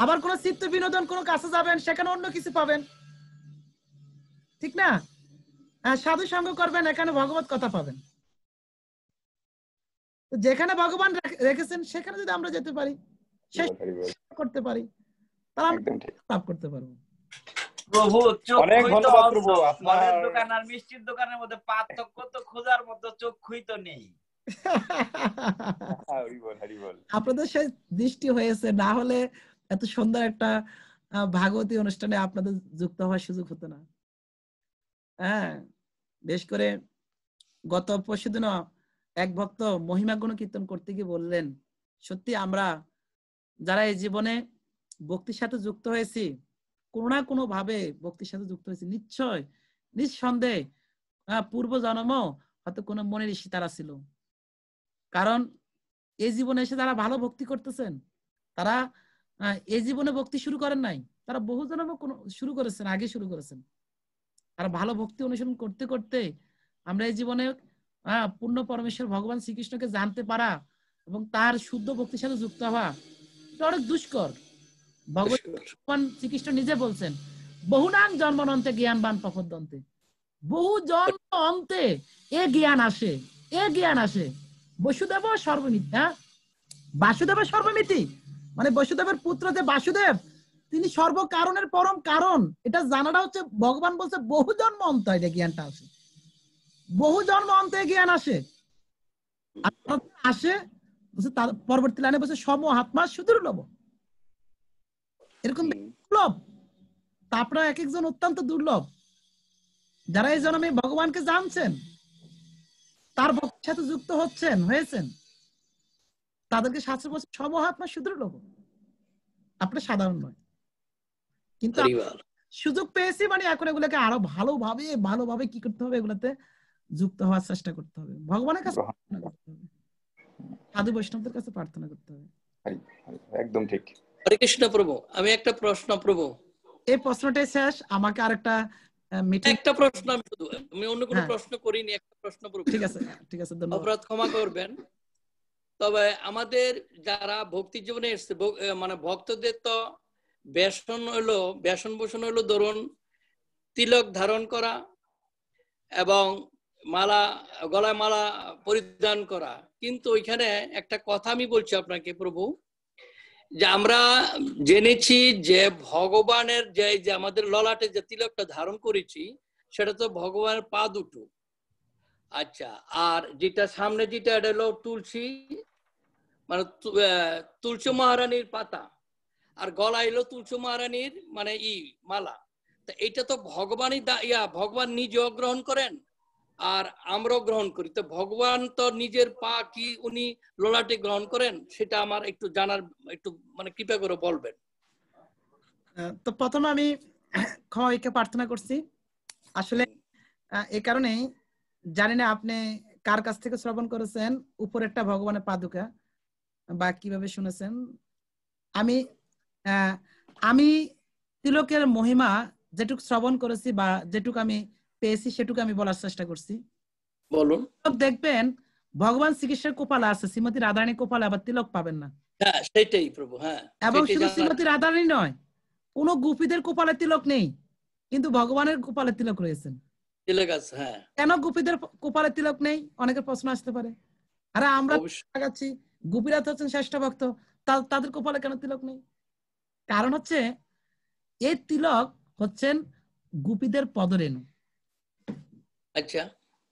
আবার কোন চিত্ত বিনোদন কোন কাছে যাবেন সেখানে অন্য কিছু পাবেন, ঠিক না? সাধু সঙ্গ করবেন, এখানে ভগবত কথা পাবেন। যেখানে ভগবান রেখেছেন সেখানে যদি আমরা যেতে পারি, করতে পারি, তাহলে আমরা লাভ করতে পারবো। প্রভু, অনেক ধন্যবাদ প্রভু। ফলের দোকান আর মিষ্টির দোকানের মধ্যে পার্থক্য তো খোঁজার মতো চক্ষুই তো নেই। আপনাদের সেই দৃষ্টি হয়েছে, না হলে এত সুন্দর একটা ভাগবতী অনুষ্ঠানে আপনাদের যুক্ত হওয়ার সুযোগ হতো না। হ্যাঁ, বেশ করে গত পরশুদিন এক ভক্ত মহিমা গুণ কীর্তন করতে গিয়ে বললেন, সত্যি আমরা যারা এই জীবনে ভক্তির সাথে যুক্ত হয়েছি, কোনো না কোনো ভাবে ভক্তির সাথে যুক্ত হয়েছি, নিশ্চয় নিঃসন্দেহে পূর্ব জন্ম হয়তো কোনো মনের ঋষি তারা ছিল। কারণ এই জীবনে এসে যারা ভালো ভক্তি করতেছেন, তারা এই জীবনে ভক্তি শুরু করেন নাই, তারা বহু জন্ম শুরু করেছেন, আগে শুরু করেছেন। আর ভালো ভক্তি অনুসরণ করতে করতে আমরা এই জীবনে পূর্ণ পরমেশ্বর ভগবান শ্রীকৃষ্ণকে জানতে পারা এবং তার শুদ্ধ ভক্তির সাথে যুক্ত হওয়া এটা অনেক দুষ্কর। ভগবান শ্রীকৃষ্ণ নিজে বলছেন, বহুনাং জন্মান্তে জ্ঞানবান প্রপদ্যন্তে, বহু জন্ম অন্তে এ জ্ঞান আসে, এ জ্ঞান আসে। বসুদেব সর্বমিতি, বাসুদেব সর্বমিতি, মানে বসুদেবের পুত্র যে বাসুদেব, তিনি সর্বকারণের পরম কারণ, এটা জানাটা হচ্ছে ভগবান বলছে বহু জন্ম অন্ত এটা জ্ঞানটা আসে, বহু জন্ম অন্তে জ্ঞান আসে। আসে তার পরবর্তী লাইনে বলছে সম আত্মা সুদুর্লভ, এরকম দুর্লভ। তারপরে এক একজন অত্যন্ত দুর্লভ, যারা এই জন্মে ভগবানকে জানছেন, তার ভক্তির সাথে যুক্ত হয়েছেন, তাদেরকে শাস্ত্র বলছে সম আত্মা সুদুর্লভ, আপনার সাধারণ নয়। কিন্তু সুযোগ পেয়েছি মানে এখন এগুলোকে আরো ভালোভাবে কি করতে হবে, এগুলোতে যুক্ত হওয়ার চেষ্টা করতে হবে, ভগবানের কাছে প্রার্থনা করতে হবে, সাধু বৈষ্ণবদের কাছে প্রার্থনা করতে হবে। একদম ঠিক। হরে কৃষ্ণ প্রভু, আমি একটা প্রশ্ন প্রভু, এই প্রশ্নটাই শেষ, আমাকে আরেকটা মিটিং, একটা প্রশ্ন, আমি অন্য কোনো প্রশ্ন করিনি, একটা প্রশ্ন প্রভু। ঠিক আছে, ঠিক আছে, ধন্যবাদ। অপরাধ ক্ষমা করবেন। তবে আমাদের যারা ভক্তি জীবনে এসছে, মানে ভক্তদের তো বেশন ভূষণ হলো ধরুন তিলক ধারণ করা এবং মালা, গলায় মালা পরিধান করা। কিন্তু ওইখানে একটা কথা আমি বলছি আপনাকে প্রভু, যে আমরা জেনেছি যে ভগবানের যে আমাদের ললাটে যে তিলকটা ধারণ করেছি সেটা তো ভগবানের পা দুটো। আচ্ছা, আর যেটা সামনে যেটা এটা হলো তুলসী, মানে তুলসী মহারানীর পাতা, আর গলা এলো তুলসী মহারানীর মানে মালা। তা এটা তো ভগবানই ভগবান নিজেও গ্রহণ করেন আর আমরাও গ্রহণ করি। তো ভগবান তো নিজের পা কি উনি ললাটে গ্রহণ করেন, সেটা আমার একটু জানার, একটু মানে কৃপা করে বলবেন। তো প্রথমে আমি ক্ষমাকে প্রার্থনা করছি, আসলে এই কারণে জানি না আপনি কার কাছ থেকে শ্রবণ করেছেন উপরেরটা ভগবানের পাদুকা বা কিভাবে শুনেছেন। আমি তিলকের মহিমা যেটুকু শ্রবণ করেছি বা যেটুকু আমি পেয়েছি সেটুকু আমি বলার চেষ্টা করছি। বলুন। দেখবেন ভগবান শ্রীকৃষ্ণের কপালে আছে, শ্রীমতী রাধারানী কপালে আবার তিলক পাবেন না। হ্যাঁ, সেটাই প্রভু। হ্যাঁ, এবং শুধু শ্রীমতী রাধারানী নয়, কোন গোপীদের কপালে তিলক নেই, কিন্তু ভগবানের কপালে তিলক রয়েছেন। তিলক আছে, হ্যাঁ। কেন গোপীদের কপালে তিলক নেই, অনেকের প্রশ্ন আসতে পারে। আরে আমরা লাগাচ্ছি গোপীরা তো হচ্ছেন শ্রেষ্ঠ ভক্ত, তাদের কপালে কেন তিলক নেই? কারণ হচ্ছে এই তিলক হচ্ছেন গোপীদের পদরেণু। আচ্ছা,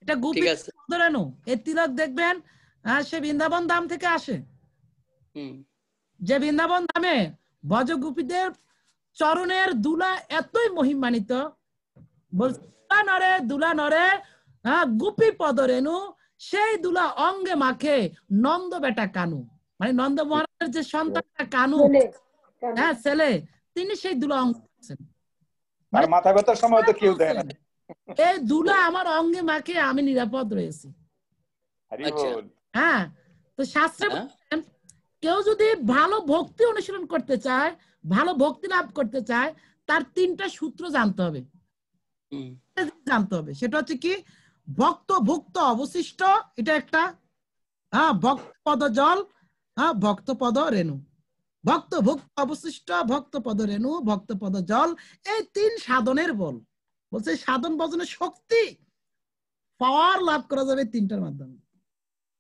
এটা গোপীদের পদরেণু। এই তিলক দেখবেন সে বৃন্দাবন ধাম থেকে আসে, যে বৃন্দাবন ধামে ব্রজ গোপীদের চরণের দুলা এতই মহিমান্বিত, বলছে দুলা নরে গোপী পদরেণু, সেই দুলা অঙ্গে মাখে নন্দ বেটা কানু, মানে নন্দ মহারাজের যে সন্তানটা কানু, ছেলে, তিনি সেই দুলা অঙ্গ, মাথা ব্যথার সময় তো কেউ দেয় না। এই ধুলা আমার অঙ্গে মাখে আমি নিরাপদ রয়েছি। হ্যাঁ, তো শাস্ত্রে বলেন, কেউ যদি ভালো ভক্তি অনুশীলন করতে চায়, ভালো ভক্তি লাভ করতে চায়, তার 3টা সূত্র জানতে হবে। সেটা হচ্ছে কি, ভক্ত ভুক্ত অবশিষ্ট, এটা একটা, ভক্ত পদ জল, ভক্ত পদ রেণু। ভক্ত ভুক্ত অবশিষ্ট, ভক্ত পদ রেণু, ভক্ত পদ জল, এই 3 সাধনের বল। বলছে সাধন ভজনের শক্তি পাওয়ার লাভ করা যাবে 3টার মাধ্যমে।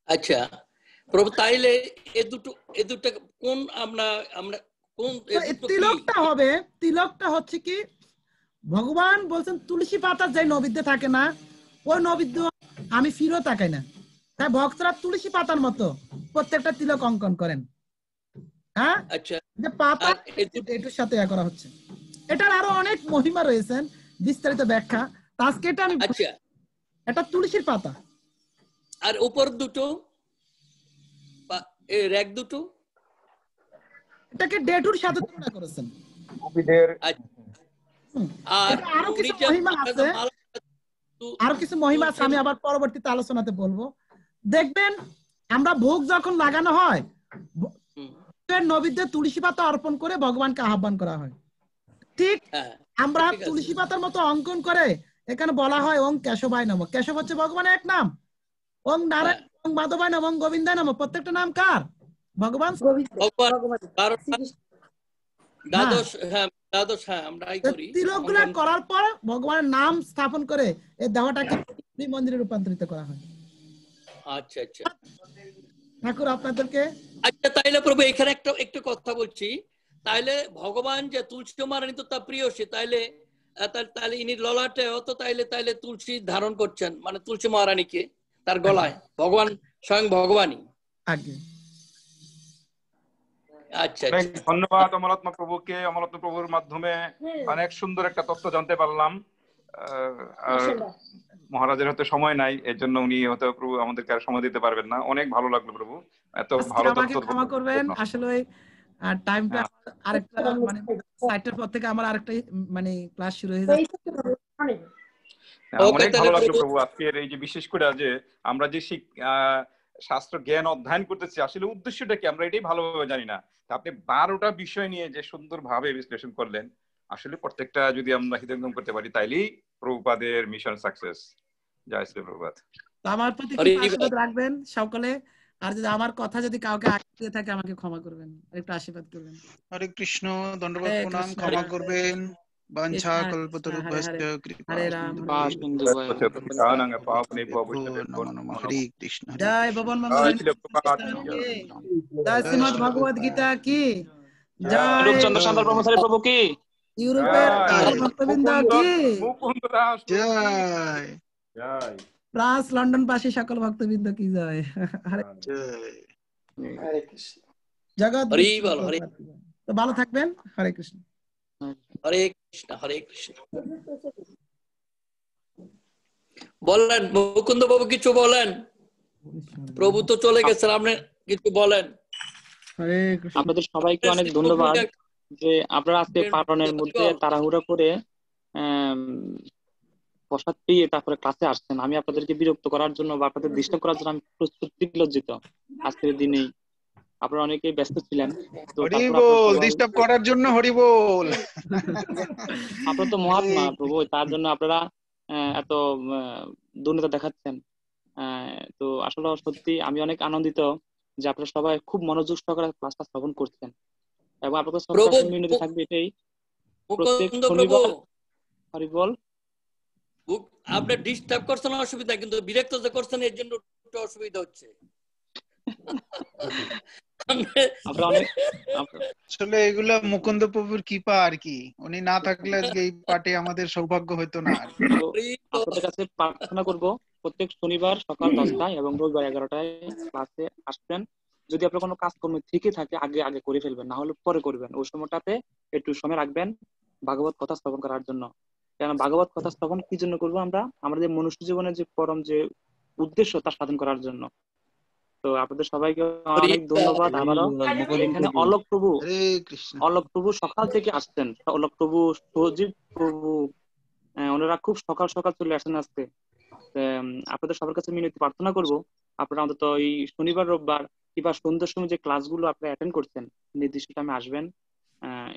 আচ্ছা প্রভু, তাইলে এ দুটো কোন আমরা কোন তিলকটা হবে? তিলকটা হচ্ছে কি, ভগবান বলছেন তুলসী পাতা যে নৈবেদ্য থাকে না, ওই নৈবেদ্য আমি ফিরও তাকাই না। তাই ভক্তরা তুলসী পাতার মতো প্রত্যেকটা তিলক অঙ্কন করেন। হ্যাঁ, যে পাতা এটার সাথে করা হচ্ছে। এটার আরো অনেক মহিমা রয়েছেন, বিস্তারিত ব্যাখ্যা। আজকে এটা আমি, এটা তুলসীর পাতা। আর উপর দুটো রেক দুটো, এটাকে ডেটুর সাথে তুলনা করেছেন। আর আরো কিছু মহিমা আছে, আরো কিছু মহিমা আছে, আমি আবার পরবর্তীতে আলোচনাতে বলবো। দেখবেন আমরা ভোগ যখন লাগানো হয়, নৈবেদ্যে তুলসী পাতা অর্পণ করে ভগবানকে আহ্বান করা হয়। ঠিক আমরা তুলসী পাতার মতো অঙ্কন করে এখানে বলা হয় ওং কেশবায় নমঃ। কেশব হচ্ছে ভগবানের এক নাম। ওং নারায়ণ, ওং মাধবায় নমঃ, ওং গোবিন্দায় নমঃ। প্রত্যেকটা নাম কার? ভগবান। তিলকগুলা করার পর ভগবানের নাম স্থাপন করে এই দেহটাকে মন্দিরে রূপান্তরিত করা হয়। আচ্ছা আচ্ছা ঠাকুর আপনাদেরকে। আচ্ছা তাইলে প্রভু এখানে একটা কথা বলছি, তাইলে ভগবান যে তুলসী মারানি তো তার প্রিয়, সে তাইলে তাহলে ইনি ললাটে হতো, তাইলে তুলসী ধারণ করছেন, মানে তুলসী মহারানীকে তার গলায় ভগবান স্বয়ং ভগবানই। আচ্ছা, ধন্যবাদ অমলাত্মা প্রভুকে। অমলাত্মা প্রভুর মাধ্যমে অনেক সুন্দর একটা তথ্য জানতে পারলাম। মহারাজের হয়তো সময় নাই, এর জন্য উনি হয়তো প্রভু আমাদেরকে আর সময় দিতে পারবেন না। অনেক ভালো লাগলো প্রভু, এত ভালো তথ্য। ক্ষমা করবেন, আসলে টাইমটা আরেকটা মানে 4টার পর থেকে আমার আরেকটা মানে ক্লাস শুরু হয়ে যাচ্ছে। অনেক ভালো লাগলো প্রভু আজকের এই যে, বিশেষ করে যে আমরা যে শাস্ত্র জ্ঞান অধ্যয়ন করতেছি, আসলে উদ্দেশ্যটা কি আমরা এটাই ভালোভাবে জানি না। আপনি 12টা বিষয় নিয়ে যে সুন্দরভাবে বিশ্লেষণ করলেন, আসলে প্রত্যেকটা যদি আমরা হৃদয়ঙ্গম করতে পারি, তাইলেই প্রভুপাদের মিশন সাকসেস। জয় শ্রী প্রভুপাদ। আমার প্রতি আশীর্বাদ রাখবেন সকলে। আর যদি আমার কথা যদি কাউকে আটকে থাকে আমাকে ক্ষমা করবেন, একটু আশীর্বাদ করবেন। হরে কৃষ্ণ, দণ্ডবত প্রণাম, ক্ষমা করবেন। বাঞ্ছা কল্পতরুভ্যশ্চ কৃপা সিন্ধু হরে কৃষ্ণ। জয় ভগবান মঙ্গল, জয় শ্রীমদ ভগবদ গীতা কি জয়, রূপচন্দ্র শান্তর ব্রহ্মচারী প্রভু কি, ইউরোপের ভক্তবৃন্দ কি জয়, জয় ফ্রান্স লন্ডন বাসী সকল ভক্তবৃন্দ কি জয়। হরে কৃষ্ণ। জগৎ তো ভালো থাকবেন। হরে কৃষ্ণ, হরে কৃষ্ণ, হরে কৃষ্ণ। বলেন মুকুন্দ বাবু, কিছু বলেন। প্রভু তো চলে গেছেন, আপনি কিছু বলেন। হরে কৃষ্ণ। আপনাদের সবাইকে অনেক ধন্যবাদ যে আপনারা আজকে পালনের মধ্যে তাড়াহুড়া করে প্রসাদ পেয়ে তারপরে ক্লাসে আসছেন। আমি আপনাদেরকে বিরক্ত করার জন্য বা আপনাদের ডিস্টার্ব করার জন্য আমি প্রচুর লজ্জিত। আজকের দিনেই আপনারা অনেকেই ব্যস্ত ছিলেন, তো ডিস্টার্ব করার জন্য হরি বল। আপনারা তো মহাত্মা প্রভু, তার জন্য আপনারা এত দুর্নীতি দেখাচ্ছেন। তো আসলে সত্যি আমি অনেক আনন্দিত যে আপনারা সবাই খুব মনোযোগ সহকারে ক্লাসটা শ্রবণ করছেন, এবং আপনাদের সবার মিনতি থাকবে এটাই, প্রত্যেক শনিবার হরি বল। আপনি ডিস্টার্ব করছেন অসুবিধা, কিন্তু বিরক্ত যে করছেন এর জন্য একটু অসুবিধা হচ্ছে। আসলে এগুলা মুকুন্দ প্রভুর কৃপা আর কি, উনি না থাকলে আজকে এই পাঠে আমাদের সৌভাগ্য হতো না। আপনাদের কাছে প্রার্থনা করব প্রত্যেক শনিবার সকাল 10টায় এবং রবিবার 11টায় ক্লাসে আসবেন। যদি আপনার কোনো কাজকর্ম থেকে থাকে আগে করে ফেলবেন, না হলে পরে করবেন। ওই সময়টাতে একটু সময় রাখবেন ভাগবত কথা শ্রবণ করার জন্য। কারণ ভাগবত কথা শ্রবণ কি জন্য করবো? আমরা আমাদের মনুষ্য জীবনের যে পরম যে উদ্দেশ্য তা সাধন করার জন্য। তো আপনাদের সবাইকে অনেক ধন্যবাদ। আবারও এখানে অলোক প্রভু সকাল থেকে আসছেন, অলোক প্রভু, সজীব প্রভু, ওনারা খুব সকাল সকাল চলে আসেন আজকে। আপনাদের সবার কাছে মিনতি প্রার্থনা করব, আপনারা অন্তত এই শনিবার রোববার কিংবা সন্ধ্যার সময় যে ক্লাসগুলো আপনারা অ্যাটেন্ড করছেন নির্দিষ্ট টাইমে আসবেন।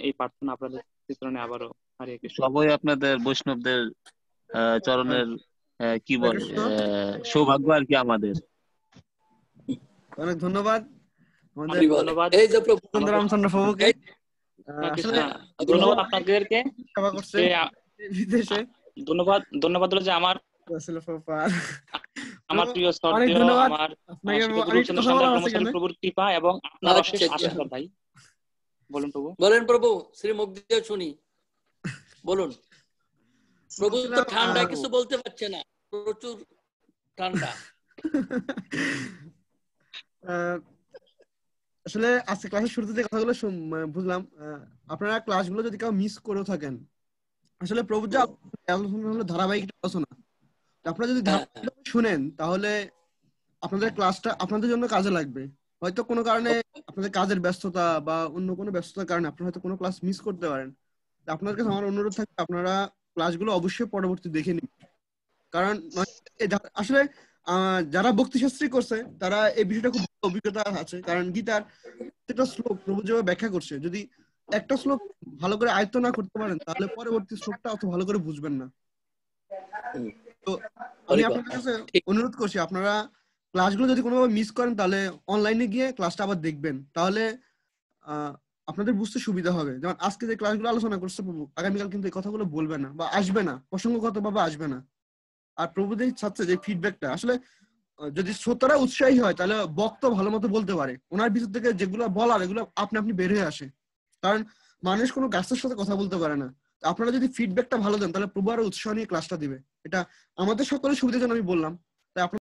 এই প্রার্থনা আপনাদের চিত্রণে আবারও হারিয়ে গেছে। সবাই আপনাদের বৈষ্ণবদের চরণের কি বলে সৌভাগ্য আর কি আমাদের। অনেক ধন্যবাদ। ধন্যবাদ এই যে প্রভু রামচন্দ্র প্রভুকে ধন্যবাদ আপনাদেরকে সেবা করছে বিদেশে। ধন্যবাদ হলো যে আমার প্রিয় শ্রদ্ধেয় আমার প্রভুর কৃপা এবং আপনার অশেষ আশীর্বাদ। ভাই বলুন প্রভু। বলেন প্রভু, শ্রী মুখ দিয়ে শুনি, বলুন। প্রভু তো ঠান্ডা কিছু বলতে পারছে না, প্রচুর ঠান্ডা। আসলে আজকে ক্লাসের শুরুতে যে কথাগুলো বুঝলাম, আপনারা ক্লাসগুলো যদি কেউ মিস করেও থাকেন, আসলে প্রভু যে আলোচনা হলো ধারাবাহিক আলোচনা, আপনারা যদি শুনেন তাহলে আপনাদের ক্লাসটা আপনাদের জন্য কাজে লাগবে। হয়তো কোনো কারণে আপনাদের কাজের ব্যস্ততা বা অন্য কোনো ব্যস্ততার কারণে আপনারা হয়তো কোনো ক্লাস মিস করতে পারেন। আপনাদের কাছে আমার অনুরোধ থাকবে আপনারা ক্লাসগুলো অবশ্যই পরবর্তী দেখে নিন, কারণ আসলে যারা ভক্তিশাস্ত্রী করছে তারা এই বিষয়টা খুব অভিজ্ঞতা আছে। কারণ গীতার প্রত্যেকটা শ্লোক প্রভু যেভাবে ব্যাখ্যা করছে, যদি একটা শ্লোক ভালো করে আয়ত্ত না করতে পারেন তাহলে পরবর্তী শ্লোকটা অত ভালো করে বুঝবেন না। তো আমি আপনাদের কাছে অনুরোধ করছি আপনারা ক্লাসগুলো যদি কোনোভাবে মিস করেন তাহলে অনলাইনে গিয়ে ক্লাসটা আবার দেখবেন, তাহলে আপনাদের বুঝতে সুবিধা হবে। যেমন আজকে যে ক্লাসগুলো আলোচনা করছে প্রভু, আগামীকাল কিন্তু এই কথাগুলো বলবে না বা আসবে না, প্রসঙ্গগতভাবে আসবে না। আর প্রভু যে চাচ্ছে যে ফিডব্যাকটা, আসলে যদি শ্রোতারা উৎসাহী হয় তাহলে বক্তা ভালো মতো বলতে পারে, ওনার ভিতর থেকে যেগুলো বলার এগুলো আপনি বের হয়ে আসে। কারণ মানুষ কোনো গাছের সাথে কথা বলতে পারে না। আপনারা যদি ফিডব্যাকটা ভালো দেন তাহলে প্রভু আরো উৎসাহ নিয়ে ক্লাসটা দিবে। এটা আমাদের সকলের সুবিধার জন্য আমি বললাম,